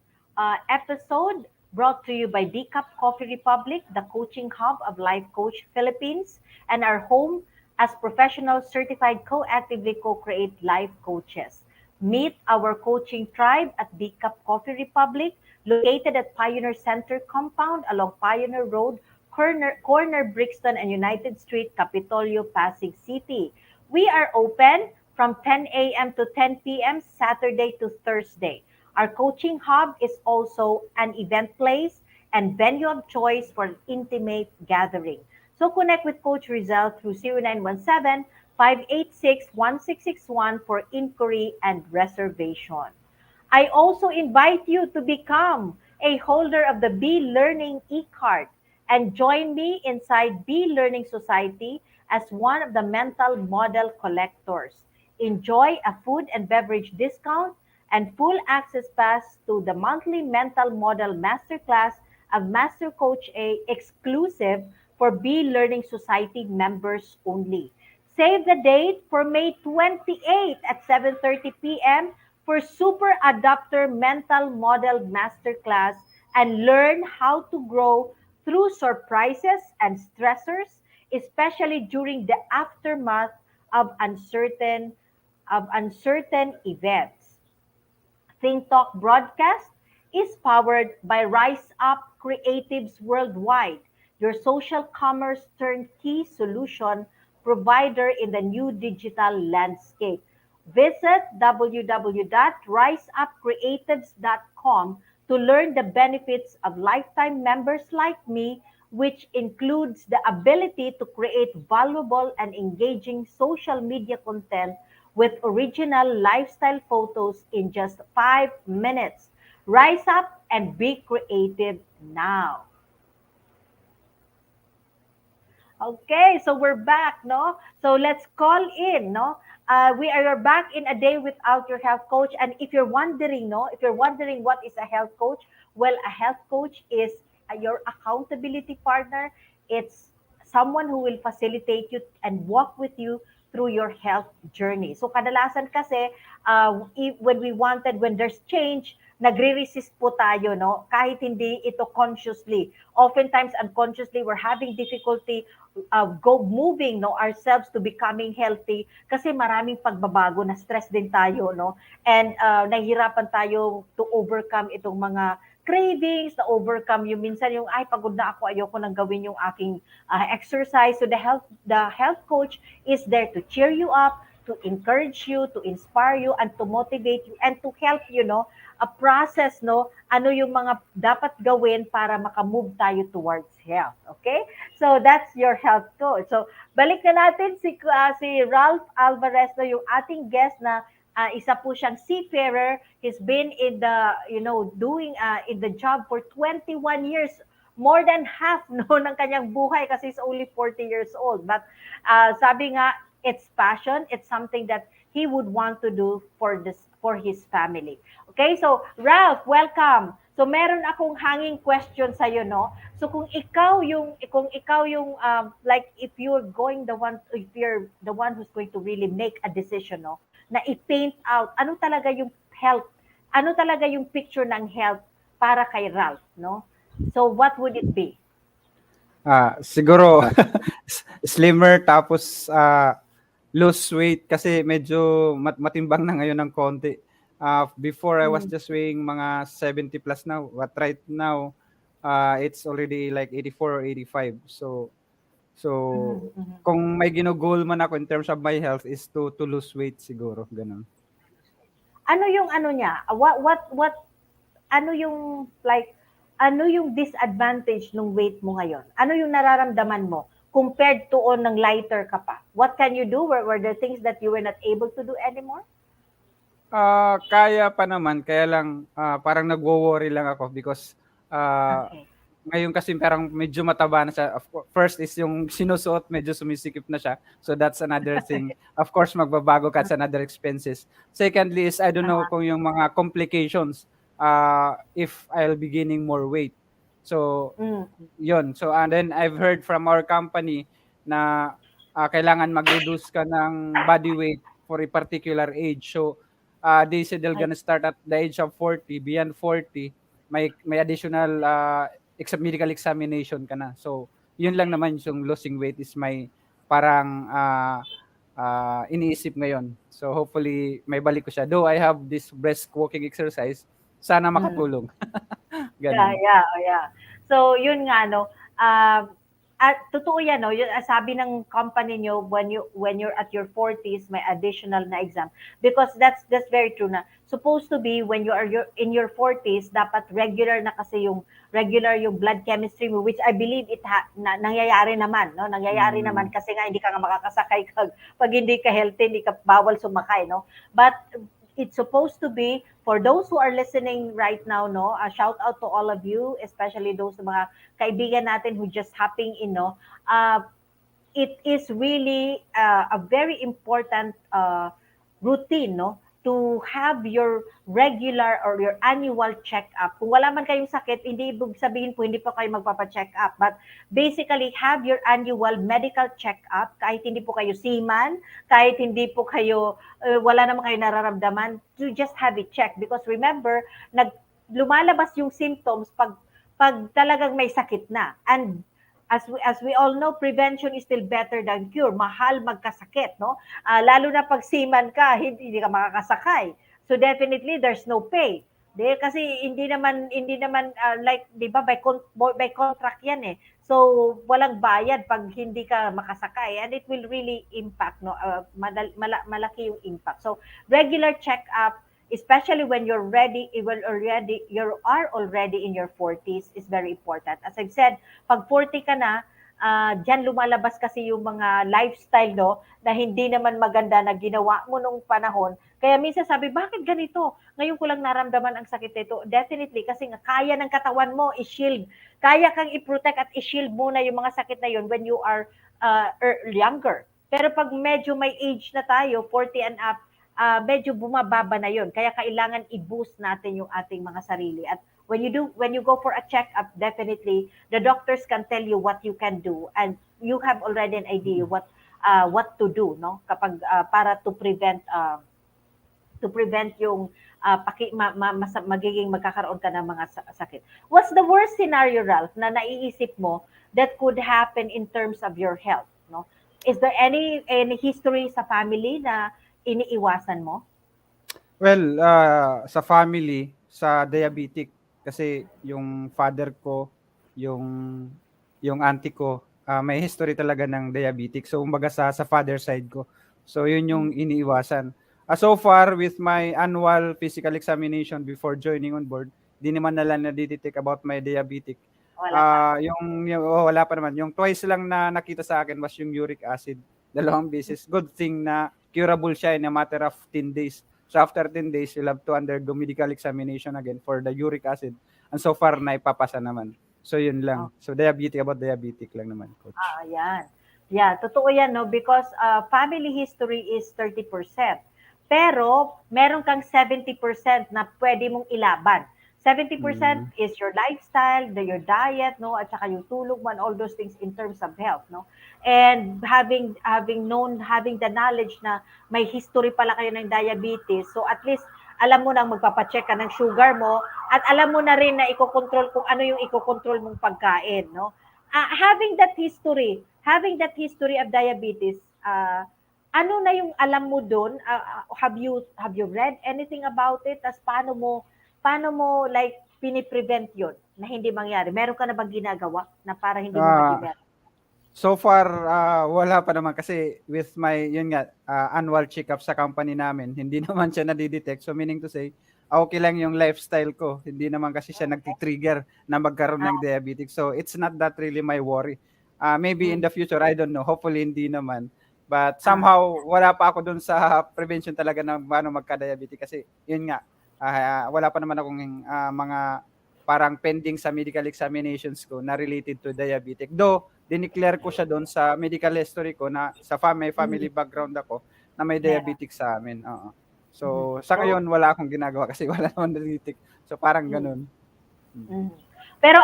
episode brought to you by B Cup Coffee Republic, the coaching hub of Life Coach Philippines, and our home as professional certified co-actively co-create life coaches. Meet our coaching tribe at B Cup Coffee Republic, located at Pioneer Center compound along Pioneer Road, corner Brixton and United Street, Capitolio, Pasig City. We are open from 10 a.m. to 10 p.m. Saturday to Thursday. Our coaching hub is also an event place and venue of choice for intimate gathering. So connect with Coach Rizal through 0917-586-1661 for inquiry and reservation. I also invite you to become a holder of the Be Learning e-card and join me inside Be Learning Society as one of the mental model collectors. Enjoy a food and beverage discount and full access pass to the monthly mental model masterclass of Master Coach A exclusive for Be Learning Society members only. Save the date for May 28 at 7:30 p.m. for Super Adapter Mental Model Masterclass and learn how to grow through surprises and stressors, especially during the aftermath of uncertain events. Think Talk broadcast is powered by Rise Up Creatives Worldwide, your social commerce turnkey solution provider in the new digital landscape. Visit www.riseupcreatives.com to learn the benefits of lifetime members like me, which includes the ability to create valuable and engaging social media content with original lifestyle photos in just 5 minutes. Rise up and be creative now. Okay, so we're back, no? So let's call in, no? We are back in A Day Without Your Health Coach. And if you're wondering, no, if you're wondering what is a health coach, well, a health coach is your accountability partner. It's someone who will facilitate you and walk with you through your health journey. So kadalasan kasi, when we wanted, when there's change, nagre-resist po tayo, no? Kahit hindi ito consciously. Oftentimes, unconsciously, we're having difficulty go moving no ourselves to becoming healthy kasi maraming pagbabago na stress din tayo no and nahihirapan tayo to overcome itong mga cravings na overcome yung minsan yung ay pagod na ako ayoko nang gawin yung aking exercise so the health coach is there to cheer you up to encourage you to inspire you and to motivate you and to help you no a process no ano yung mga dapat gawin para makamove tayo towards health okay. So that's your health coach. So balik na natin si Ralph Alvarez no yung ating guest na isa po siyang seafarer. He's been in the doing in the job for 21 years, more than half no ng kanyang buhay kasi he's only 40 years old. But sabi nga it's passion, it's something that he would want to do for his family. Okay? So Ralph, welcome. So meron akong hanging question sa iyo no. So kung ikaw yung like if you're the one who's going to really make a decision no na i-paint out ano talaga yung health, ano talaga yung picture ng health para kay Ralph no. So what would it be? Siguro slimmer tapos lose weight kasi medyo matimbang na ngayon ng konti. Before I was Mm, just weighing mga 70 plus now, but right now it's already like 84 or 85. So mhm, mhm. kung may gino-goal man ako in terms of my health is to lose weight siguro, ganun. Ano yung ano niya? What ano yung like ano yung disadvantage ng weight mo ngayon? Ano yung nararamdaman mo compared to on ng lighter ka pa? What can you do? Were there things that you were not able to do anymore? Kaya pa naman, kaya lang parang nagwo-worry lang ako because ah, Okay. ngayon kasi parang medyo mataba na siya. First is yung sinusuot, medyo sumisikip na siya. So that's another thing. Of course, magbabago ka sa another expenses. Secondly is, I don't know kung yung mga complications if I'll be gaining more weight. So, Mm, yun. So, and then I've heard from our company na kailangan mag-reduce ka ng body weight for a particular age. So, they said they're ay, gonna start at the age of 40, beyond 40, may additional medical examination ka na. So, yun lang naman yung losing weight is may parang iniisip ngayon. So, hopefully, may balik ko siya. Though I have this breast walking exercise, sana mm. makatulong. Yeah, Ganun. yeah, oh, yeah. So, yun nga, no, at totoo yan, no, yun, sabi ng company nyo, when you're at your 40s, may additional na exam. Because that's very true na. Supposed to be, when you are in your 40s, dapat regular na kasi regular yung blood chemistry mo, which I believe nangyayari naman, no? Nangyayari naman Mm. kasi nga hindi ka nga makakasakay pag hindi ka healthy, hindi ka bawal sumakay, no? But it's supposed to be for those who are listening right now, no, a shout out to all of you, especially those mga kaibigan natin who just hopping in, no, it is really a very important routine, no, to have your regular or your annual check-up. Kung wala man kayong sakit, hindi ibig sabihin po hindi po kayo magpapa-check up. But basically, have your annual medical check-up kahit hindi po kayo seaman, kahit hindi po kayo, wala naman kayo nararamdaman, to just have it checked. Because remember, lumalabas yung symptoms pag talagang may sakit na. And as we all know, prevention is still better than cure. Mahal magkasakit, no? Lalo na pag seaman ka, hindi ka makakasakay. So definitely there's no pay. Kasi hindi naman like 'di ba by contract 'yan eh. So walang bayad pag hindi ka makasakay, and it will really impact, no, malaki yung impact. So regular check-up, especially when you are already in your 40s, is very important. As I've said, pag 40 ka na, diyan lumalabas kasi yung mga lifestyle, no, na hindi naman maganda na ginawa mo nung panahon. Kaya minsan sabi, bakit ganito? Ngayon ko lang naramdaman ang sakit nito. Definitely, kasi nga kaya ng katawan mo i-shield. Kaya kang i-protect at i-shield muna yung mga sakit na yun when you are younger. Pero pag medyo may age na tayo, 40 and up, medyo bumababa na yun. Kaya kailangan i-boost natin yung ating mga sarili. At when you go for a checkup, definitely the doctors can tell you what you can do, and you have already an idea what to do, no, kapag para to prevent yung magiging magkakaroon ka ng mga sakit. What's the worst scenario, Ralph, na naiisip mo that could happen in terms of your health, no? Is there any history sa family na iniiwasan mo? Well, sa family, sa diabetic, kasi yung father ko, yung yung auntie ko, may history talaga ng diabetic. So, kumbaga sa father side ko. So, yun yung iniiwasan. So far, with my annual physical examination before joining on board, di naman nila na-detect about my diabetic. Wala pa. Wala pa naman. Yung twice lang na nakita sa akin was yung uric acid. 2 beses. Good thing na curable siya in a matter of 10 days. So after 10 days, you'll have to undergo medical examination again for the uric acid. And so far, naipapasa naman. So yun lang. So about diabetic lang naman, coach. Yan. Yeah, totoo yan, no? Because family history is 30%. Pero, meron kang 70% na pwede mong ilaban. 70% is your lifestyle, your diet, no? At saka yung tulog mo and all those things in terms of health, no? And having the knowledge na may history pala kayo ng diabetes, so at least alam mo nang magpapacheck ka ng sugar mo at alam mo na rin na ikokontrol kung ano yung ikokontrol mong pagkain, no? having that history of diabetes, ano na yung alam mo doon? Have you read anything about it? Tas paano mo like piniprevent yon na hindi mangyari? Meron ka na bang ginagawa na para hindi mo Ah, ma-develop? so far, wala pa naman kasi with my, yun nga, annual check-up sa company namin, hindi naman siya nadidetect. So meaning to say, okay lang yung lifestyle ko. Hindi naman kasi siya nagti-trigger na magkaroon ng diabetes. So it's not that really my worry. Maybe in the future, I don't know. Hopefully hindi naman. But somehow, wala pa ako dun sa prevention talaga na paano magka-diabetes. Kasi yun nga, wala pa naman akong mga parang pending sa medical examinations ko na related to diabetic. Though, dineclare ko siya doon sa medical history ko na sa family background ako na may diabetic sa amin. Oo. So, sa ngayon, wala akong ginagawa kasi wala naman diabetic. So, parang ganun. Pero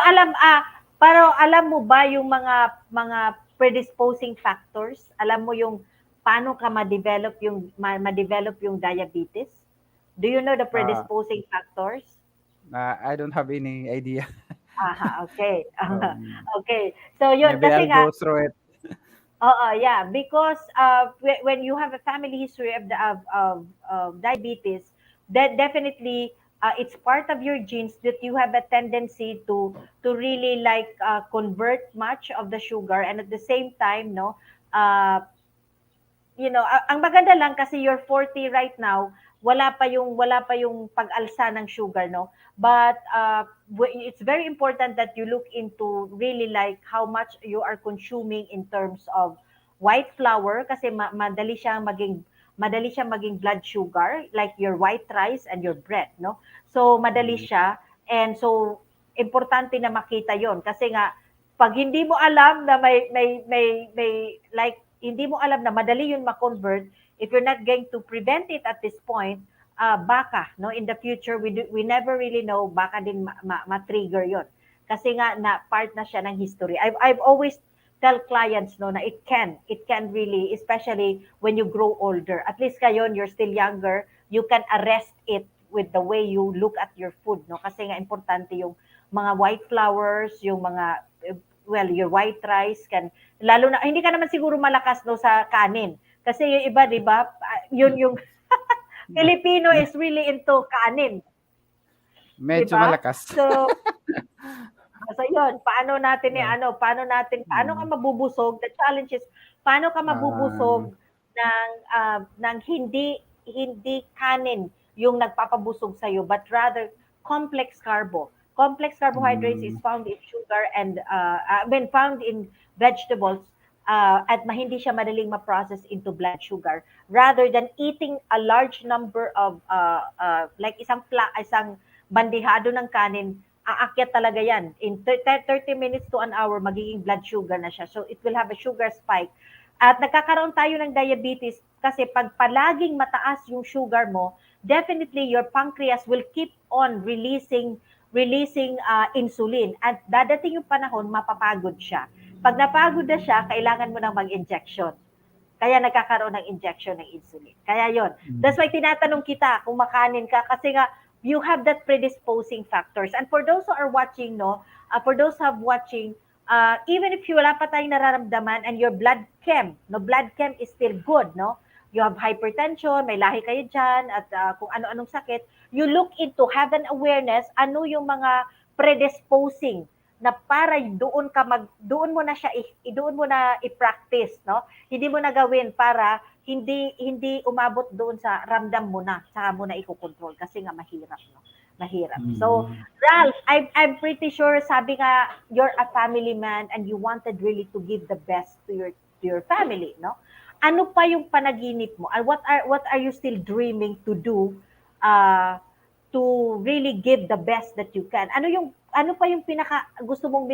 alam mo ba yung mga predisposing factors? Alam mo yung paano ka ma-develop yung diabetes? Do you know the predisposing factors? I don't have any idea. Okay. Okay. So yun Maybe kasi I'll go through it. yeah, because when you have a family history of diabetes, that definitely it's part of your genes that you have a tendency to really like convert much of the sugar, and at the same time, no, uh, ang maganda lang kasi you're 40 right now, wala pa yung pag-alsa ng sugar, no? But it's very important that you look into really like how much you are consuming in terms of white flour kasi madali siyang maging blood sugar like your white rice and your bread, no? So madali siya, and so importante na makita 'yon kasi nga pag hindi mo alam na may like hindi mo alam na madali yun ma-convert, if you're not going to prevent it at this point, baka, no, in the future, we never really know, baka din ma-trigger yon. Kasi nga, na part na siya ng history. I've always tell clients, no, na it can really, especially when you grow older. At least ngayon, you're still younger, you can arrest it with the way you look at your food, no? Kasi nga, importante yung mga white flours, yung mga your white rice can, lalo na hindi ka naman siguro malakas no sa kanin kasi yung iba, di ba, yun yung Filipino is really into kanin, Medyo diba? malakas. So yun, paano ka mabubusog? The challenge is paano ka mabubusog ng hindi kanin yung nagpapabusog sa iyo, but rather complex carbohydrates is found in sugar and found in vegetables, at hindi siya madaling ma-process into blood sugar, rather than eating a large number of like isang bandihado ng kanin. Aakyat talaga yan. In 30 minutes to an hour, magiging blood sugar na siya. So it will have a sugar spike. At nagkakaroon tayo ng diabetes kasi pag palaging mataas yung sugar mo, definitely your pancreas will keep on releasing insulin. At dadating yung panahon, mapapagod siya. Pag napagod na siya, kailangan mo nang mag-injection. Kaya nagkakaroon ng injection ng insulin. Kaya yon. That's why tinatanong kita kung makanin ka kasi nga you have that predisposing factors. And for those who are watching, no, even if wala pa tayong nararamdaman and your blood chem is still good, no? You have hypertension, may lahi kayo dyan, at kung ano-anong sakit, you look into, have an awareness, ano yung mga predisposing na para doon mo na i-practice, no? Hindi mo na gawin para hindi umabot doon sa ramdam mo na, saka mo na ikokontrol kasi nga mahirap, no? Mahirap. So, Ralph, I'm pretty sure sabi nga you're a family man and you wanted really to give the best to your family, no? Ano pa yung panaginip mo? What are you still dreaming to do to really give the best that you can? Ano pa yung pinaka gusto mong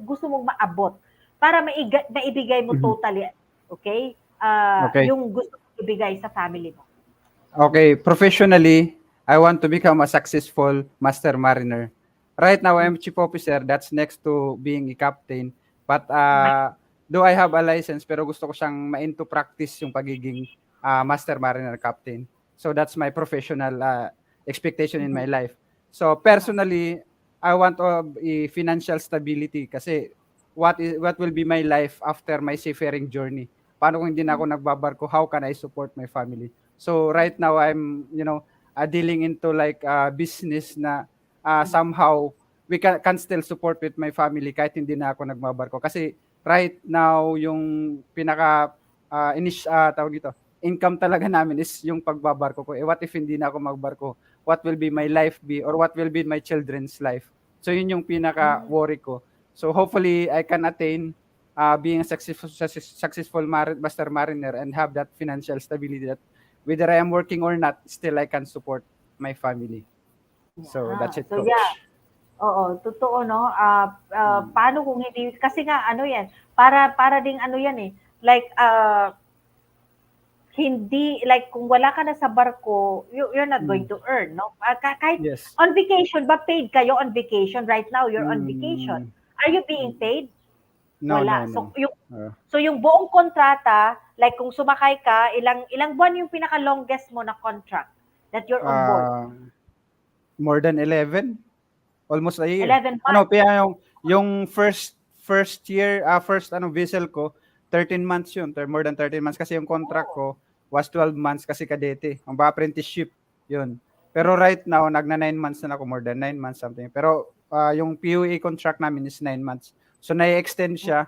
gusto mong maabot para maibigay mo totally, okay? Okay. Yung gusto mong ibigay sa family mo. Okay, professionally, I want to become a successful master mariner. Right now, I'm chief officer. That's next to being a captain. But though I have a license, pero gusto ko siyang ma-into practice yung pagiging master mariner captain. So that's my professional expectation in my life. So personally, I want a financial stability kasi what will be my life after my seafaring journey. Paano kung hindi na ako nagbabarko? How can I support my family? So right now I'm, dealing into like business na somehow we can still support with my family kahit hindi na ako nagbabarko. Kasi right now yung pinaka tawag dito, income talaga namin is yung pagbabarko ko. What if hindi na ako magbarko? What will be my life be or what will be my children's life? So yun yung pinaka worry ko. So hopefully I can attain being a successful master mariner and have that financial stability that whether I am working or not, still I can support my family. So that's it, So coach. yeah, oo, totoo, no? Paano kung hindi, kasi nga, ano yan, para ding ano yan eh, like, hindi, like, kung wala ka na sa barko, you're not going to earn, no? Kahit Yes. on vacation, ba paid kayo on vacation? Right now, you're on vacation. Mm, Are you being paid? no, Wala. no, no. So yung buong kontrata, like kung sumakay ka, ilang buwan yung pinaka longest mo na contract that you're on board? More than 11, almost a year. 11 Ano, months. kaya yung first year, first vessel ko, 13 months yun, more than 13 months kasi yung contract ko was 12 months kasi kadete, ang apprenticeship yun. Pero right now, nagna 9 months na ako, more than 9 months something. Pero yung PUA contract namin is 9 months. So na-extend siya,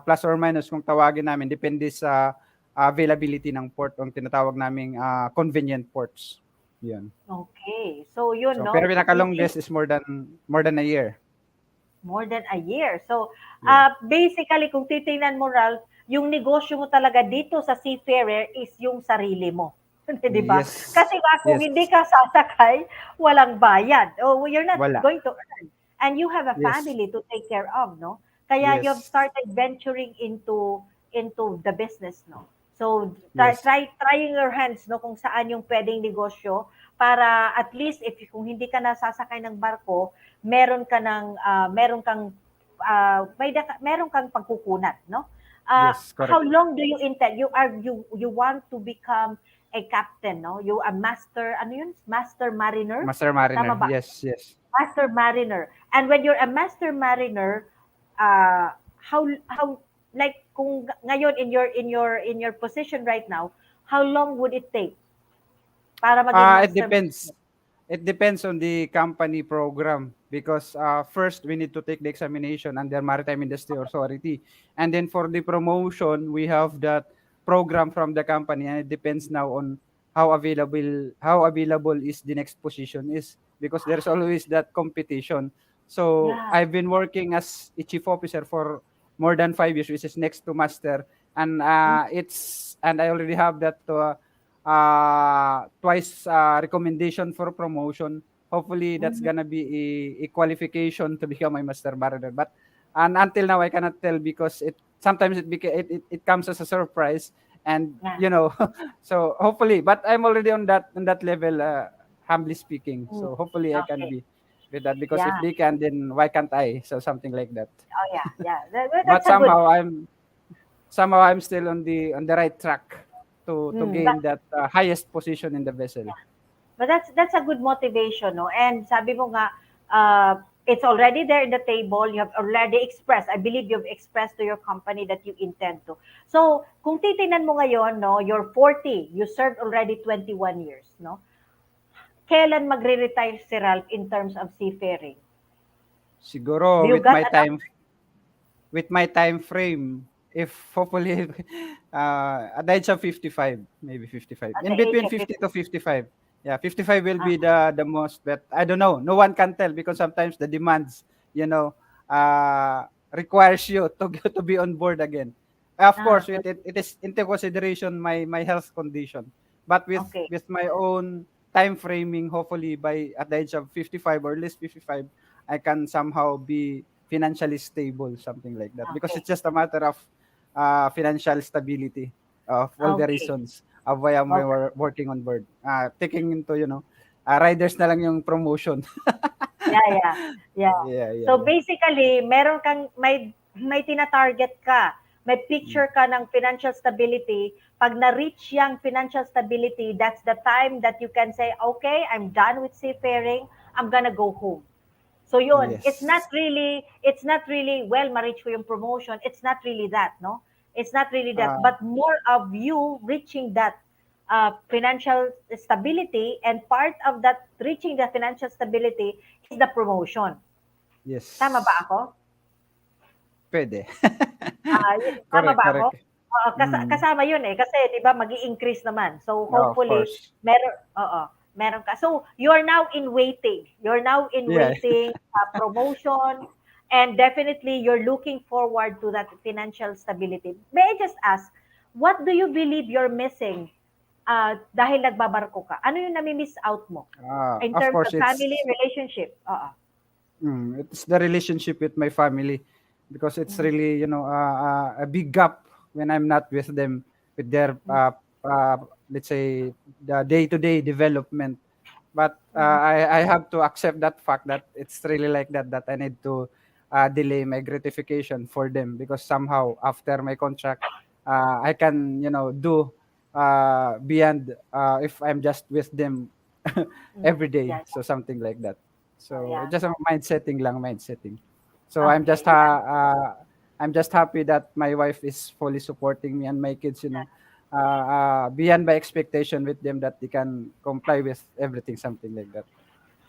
plus or minus kung tawagin namin, depende sa availability ng port, yung tinatawag naming convenient ports. Yun. Okay. So yun, So, no? pero pinaka-longest is more than a year. More than a year. So, Yeah. basically, kung titingnan mo, Ralph, yung negosyo mo talaga dito sa seafarer is yung sarili mo. Di ba? Yes. Kasi nga, kung Yes. hindi ka sasakay, walang bayad. Oh, you're not Wala. going to earn. And you have a Yes. family to take care of, no? Kaya you've Yes. started venturing into the business, no? So, Yes. trying your hands, no, kung saan yung pwedeng negosyo para at least kung hindi ka nasasakay ng barko, meron kang meron kang pagkukunan, no? Yes, correct. How long do you intend? You want to become a captain, no? You a master, ano yun? Master mariner? Master mariner. Tama ba? Yes, yes. Master mariner. And when you're a master mariner, how like kung ngayon in your position right now, how long would it take para maging It master? depends. It depends on the company program because first we need to take the examination under Maritime Industry Authority, and then for the promotion we have that program from the company, and it depends now on how available is the next position is because there's always that competition. So Yeah. I've been working as a chief officer for more than 5 years, which is next to master, and I already have that twice recommendation for promotion. Hopefully that's gonna be a qualification to become a master mariner. But and until now I cannot tell because sometimes it comes as a surprise, and Yeah. so hopefully. But I'm already on that level, humbly speaking. So hopefully I can Okay. be with that because if Yeah. they can, then why can't I? So something like that. Oh yeah. But That's a good. somehow I'm still on the right track to gain But that highest position in the vessel. But that's a good motivation, no? And sabi mo nga, it's already there in the table. You have already expressed. I believe you've expressed to your company that you intend to. So, kung titingnan mo ngayon, no, you're 40. You served already 21 years, no? Kailan magre-retire si Ralph in terms of seafaring? Siguro Do you got a with my time frame, if hopefully at the age of 55, maybe 55. at In the age between of 50 50? to 55. Yeah, 55 will be the most, but I don't know. No one can tell because sometimes the demands, requires you to be on board again. Of course, it is into consideration my health condition, but Okay. with my own time framing, hopefully by at the age of 55 or at least 55, I can somehow be financially stable, something like that. Because Okay. it's just a matter of financial stability of all the Okay. reasons of why I'm Okay. working on board. Taking into, riders na lang yung promotion. Yeah. Yeah. So basically, meron kang may tina-target ka. May picture ka ng financial stability. Pag na-reach yung financial stability, that's the time that you can say, okay, I'm done with seafaring. I'm gonna go home. So yun, Yes. it's not really, well, ma-reach ko yung promotion. It's not really that, no? It's not really that, Uh, but more of you reaching that financial stability, and part of that reaching the financial stability is the promotion. Tama ba yes. ako? Pwede. Tama Correct, ba ako? correct. Oo, Mm. kasama 'yun, eh, kasi 'di ba magi-increase naman. So Yeah, of hopefully course. oo, meron ka. So you are now in waiting. You're now in Yeah. waiting, promotion, and definitely you're looking forward to that financial stability. May I just ask, what do you believe you're missing dahil nagbabarko ka? Ano yung nami-miss out mo in Of terms course, of family relationship? Oo. it's the relationship with my family because it's Mhm. really, a big gap when I'm not with them with their, let's say, the day-to-day development. But Mhm. I have to accept that fact that it's really like that, that I need to delay my gratification for them because somehow after my contract, I can, do beyond if I'm just with them Mhm. every day. Yeah, So something like that. So yeah. just a mind setting. So Okay, yeah. I'm just happy that my wife is fully supporting me and my kids, beyond my expectation with them that they can comply with everything, something like that.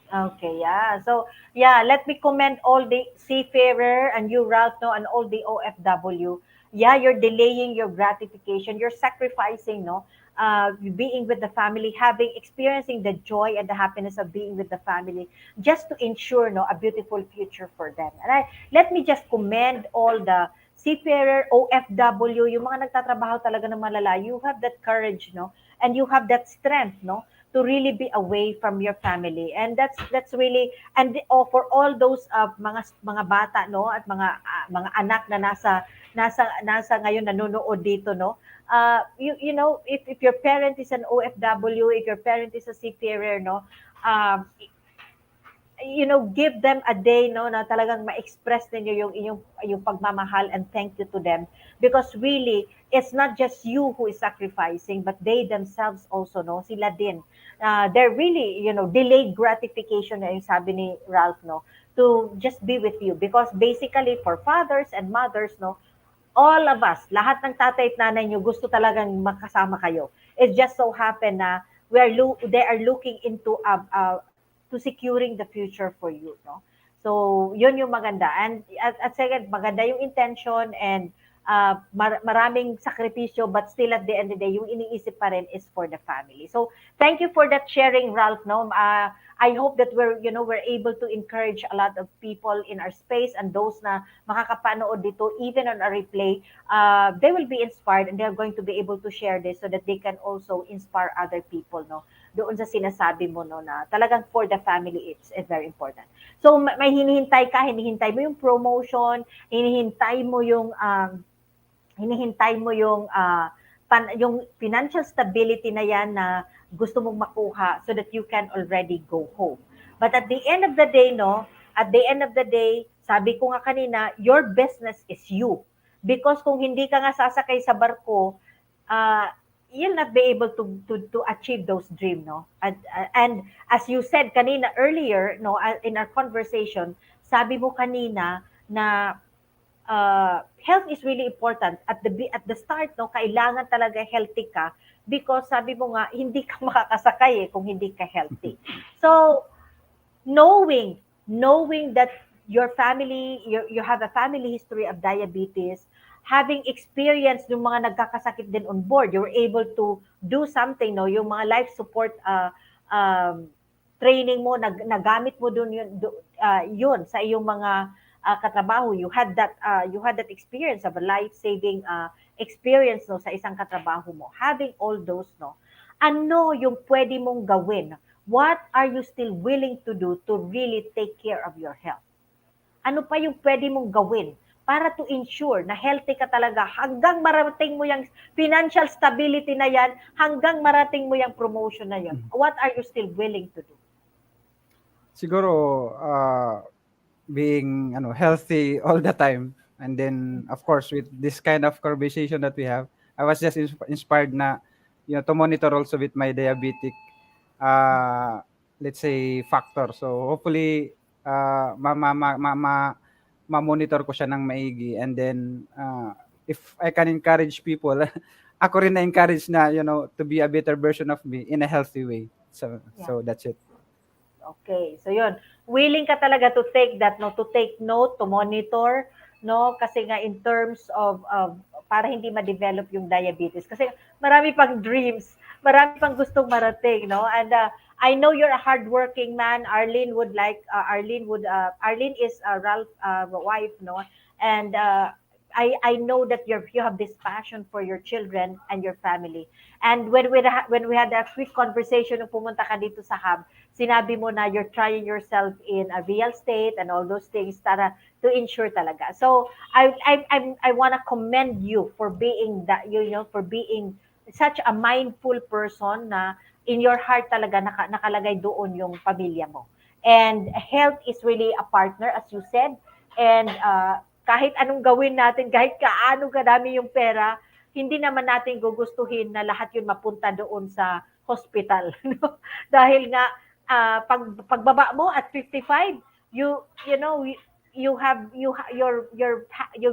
Okay, yeah. So, yeah, let me commend all the seafarer and you, Ralph, no, and all the OFW. Yeah, you're delaying your gratification. You're sacrificing, no, being with the family, having, experiencing the joy and the happiness of being with the family, just to ensure, no, a beautiful future for them. And let me just commend all the seafarer, OFW, yung mga nagtatrabaho talaga ng malala. You have that courage, no, and you have that strength, no, to really be away from your family, and that's really, and for all those mga bata, no, at mga anak na nasa ngayon nanonood dito, no, you know, if your parent is an OFW, if your parent is a seafarer, no, um, you know, give them a day, no, na talagang ma-express ninyo yung pagmamahal and thank you to them, because really it's not just you who is sacrificing, but they themselves also, no, sila din, they're really, you know, delayed gratification na yung sabi ni Ralph, no, to just be with you, because basically for fathers and mothers, no, all of us, lahat ng tatay at nanay nyo, gusto talagang makasama kayo. It just so happen na they are looking into to securing the future for you, no? So, yun yung maganda. And at second, maganda yung intention, and maraming sakripisyo, but still at the end of the day, yung iniisip pa rin is for the family. So, thank you for that sharing, Ralph, no? I hope that we're able to encourage a lot of people in our space, and those na makakapanood dito, even on a replay, they will be inspired, and they're going to be able to share this so that they can also inspire other people, no? Doon sa sinasabi mo, no, na talagang for the family, it's very important. So, may hinihintay mo yung promotion, hinihintay mo yung hinihintay mo yung financial stability na yan na gusto mong makuha so that you can already go home. But at the end of the day, no, at the end of the day, sabi ko nga kanina, your business is you. Because kung hindi ka nga sasakay sa barko, uh, you'll not be able to achieve those dreams, no? And as you said kanina earlier, no, in our conversation, sabi mo kanina na health is really important at the start, no, kailangan talaga healthy ka, because sabi mo nga hindi ka makakasakay kung hindi ka healthy. So knowing that your family, you have a family history of diabetes, having experience yung mga nagkakasakit din on board, you're able to do something, no, yung mga life support um, training mo, nagamit mo dun yun sa iyong mga katrabaho. You had that experience of a life saving experience, no, sa isang katrabaho mo. Having all those, no, ano yung pwede mong gawin? What are you still willing to do to really take care of your health? Ano pa yung pwede mong gawin para to ensure na healthy ka talaga hanggang marating mo yung financial stability na yan, hanggang marating mo yung promotion na yan? What are you still willing to do? Siguro, being healthy all the time, and then of course with this kind of conversation that we have, I was just inspired na to monitor also with my diabetic, uh let's say, factor. So hopefully, ma-monitor ko siya ng maigi, and then if I can encourage people, ako rin na-encourage na, to be a better version of me in a healthy way. So Yeah. that's it. Okay. So yun, willing ka talaga to take that, no, to take note, to monitor, no, kasi nga in terms of para hindi ma-develop yung diabetes. Kasi marami pang dreams, marami pang gustong marating, no? And I know you're a hardworking man. Arlene is Ralph wife, no? And I know that you have this passion for your children and your family. And when we had that quick conversation nung pumunta ka dito sa hub, sinabi mo na you're trying yourself in a real estate and all those things para to ensure talaga. So I want to commend you for being that, for being such a mindful person na in your heart talaga nakalagay doon yung pamilya mo. And health is really a partner, as you said. And kahit anong gawin natin, kahit kaano kadami yung pera, hindi naman natin gugustuhin na lahat yun mapunta doon sa hospital. No? Dahil nga, pagbaba mo at 55, you're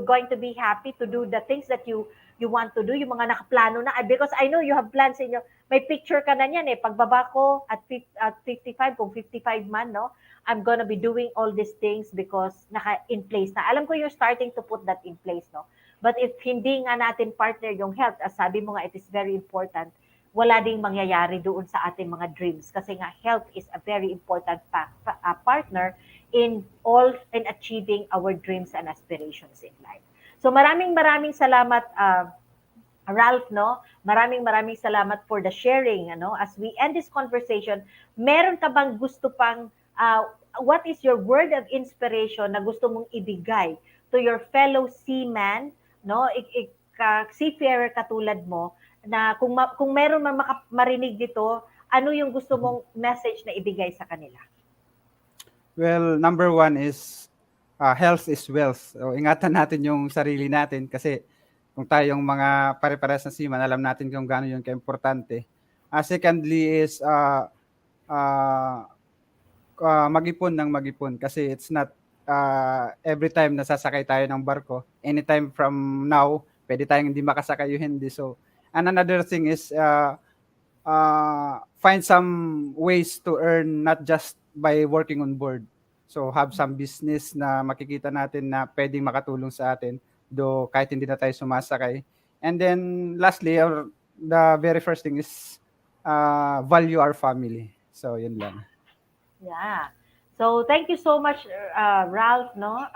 going to be happy to do the things that you want to do, yung mga nakaplano na. Because I know you have plans in your, may picture ka na niyan eh, pagbaba ko at 55, kung 55 man, no, I'm gonna be doing all these things because in place na. Alam ko you're starting to put that in place, no? But if hindi nga natin partner yung health, as sabi mo nga, it is very important, wala ding mangyayari doon sa ating mga dreams. Kasi nga, health is a very important partner in achieving our dreams and aspirations in life. So maraming salamat, Ralph, no? Maraming salamat for the sharing, ano? As we end this conversation, meron ka bang gusto pang, what is your word of inspiration na gusto mong ibigay to your fellow seaman, no? Seafarer katulad mo, na kung meron man marinig dito, ano yung gusto mong message na ibigay sa kanila? Well, number one is health is wealth. So, ingatan natin yung sarili natin kasi kung tayong mga pare-parehas na seaman, alam natin kung gaano yung kaimportante. Secondly is mag-ipon ng mag-ipon kasi it's not every time nasasakay tayo ng barko, anytime from now, pwede tayong hindi makasakay yung hindi. So, and another thing is find some ways to earn not just by working on board. So, have some business na makikita natin na pwedeng makatulong sa atin, though kahit hindi na tayo sumasakay. And then, lastly, the very first thing is value our family. So, yun lang. Yeah. So thank you so much, Ralph, no,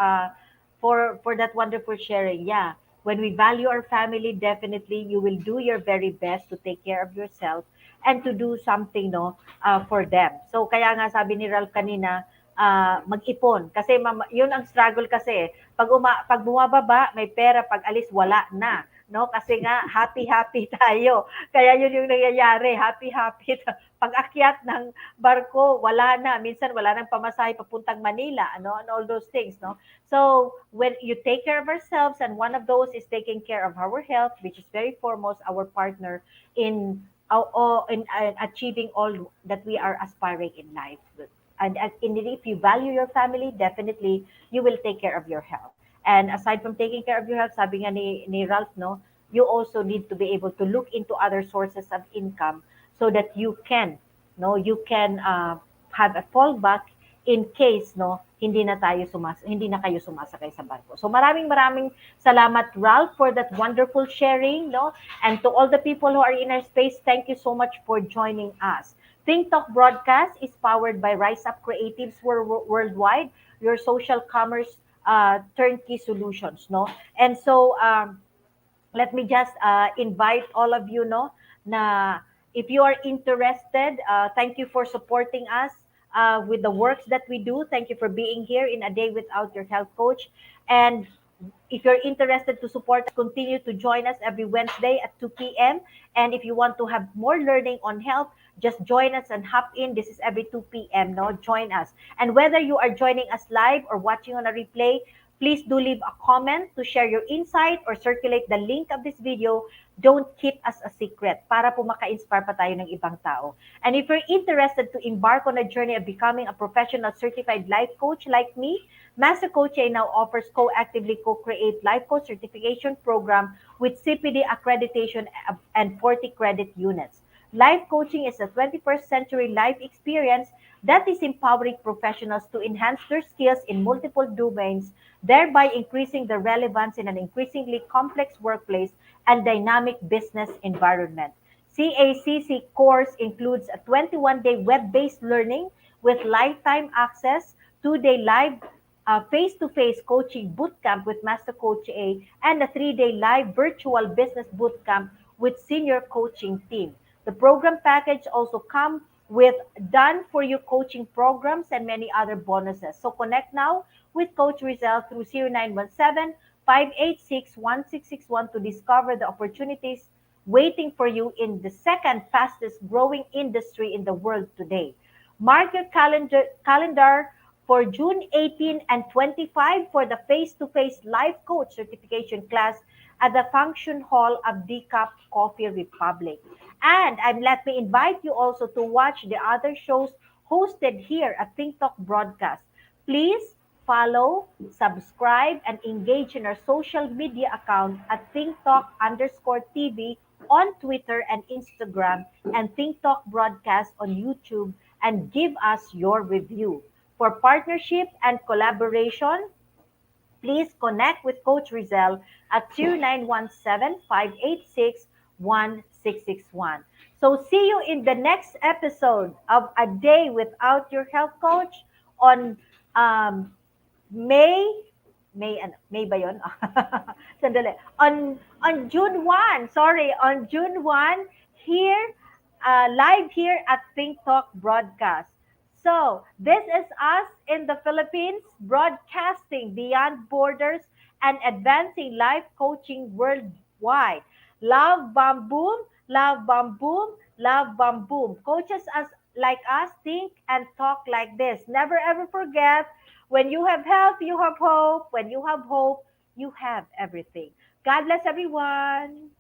for that wonderful sharing. Yeah. When we value our family, definitely you will do your very best to take care of yourself and to do something, no, for them. So kaya nga sabi ni Ralph kanina, mag-ipon. Kasi yun ang struggle kasi. Pag bumababa, may pera. Pag alis, wala na. No? Kasi nga, happy-happy tayo. Kaya yun yung nangyayari. Happy-happy. Pag akyat ng barko, wala na. Minsan, wala nang pamasahe papuntang Manila. Ano? And all those things. No? So, when you take care of ourselves, and one of those is taking care of our health, which is very foremost our partner in achieving all that we are aspiring in life. And if you value your family, definitely you will take care of your health. And aside from taking care of your health, sabi nga ni Ralph, no, you also need to be able to look into other sources of income so that you can have a fallback in case, no, hindi na kayo sumasakay sa barko. So maraming salamat, Ralph, for that wonderful sharing, no? And to all the people who are in our space, thank you so much for joining us. Think Talk broadcast is powered by Rise Up Creatives Worldwide, your social commerce turnkey solutions, no? And so let me just invite all of you, no, na if you are interested, thank you for supporting us with the works that we do. Thank you for being here in A Day Without Your Health Coach. And if you're interested to support, continue to join us every Wednesday at 2 p.m. And if you want to have more learning on health, just join us and hop in. This is every 2 p.m. No, join us. And whether you are joining us live or watching on a replay, Please do leave a comment to share your insight or circulate the link of this video. Don't keep us a secret para po maka-inspire pa tayo ng ibang tao. And if you're interested to embark on a journey of becoming a professional certified life coach like me, Master Coach A now offers co-actively co-create life coach certification program with CPD accreditation and 40 credit units. Life coaching is a 21st century life experience that is empowering professionals to enhance their skills in multiple domains, thereby increasing their relevance in an increasingly complex workplace and dynamic business environment. CACC course includes a 21-day web-based learning with lifetime access, 2-day live face-to-face coaching bootcamp with Master Coach A, and a 3-day live virtual business bootcamp with senior coaching team. The program package also comes with done-for-you coaching programs and many other bonuses. So connect now with Coach Rizal through 0917-586-1661 to discover the opportunities waiting for you in the second fastest growing industry in the world today. Mark your calendar for June 18 and 25 for the face-to-face life coach certification class at the function hall of Decaf Coffee Republic. And let me invite you also to watch the other shows hosted here at Think Talk Broadcast. Please follow, subscribe, and engage in our social media account at ThinkTalk_TV on Twitter and Instagram, and Think Talk Broadcast on YouTube, and give us your review. For partnership and collaboration, please connect with Coach Rizal at 0917-586-1661. So see you in the next episode of A Day Without Your Health Coach on um, May, May ba yun? Sandali. On June 1, sorry, on June 1, here, live here at Think Talk Broadcast. So, this is us in the Philippines, broadcasting beyond borders and advancing life coaching worldwide. Love, bam, boom, love, bam, boom, love, bam, boom. Coaches as like us think and talk like this. Never ever forget, when you have health, you have hope. When you have hope, you have everything. God bless everyone.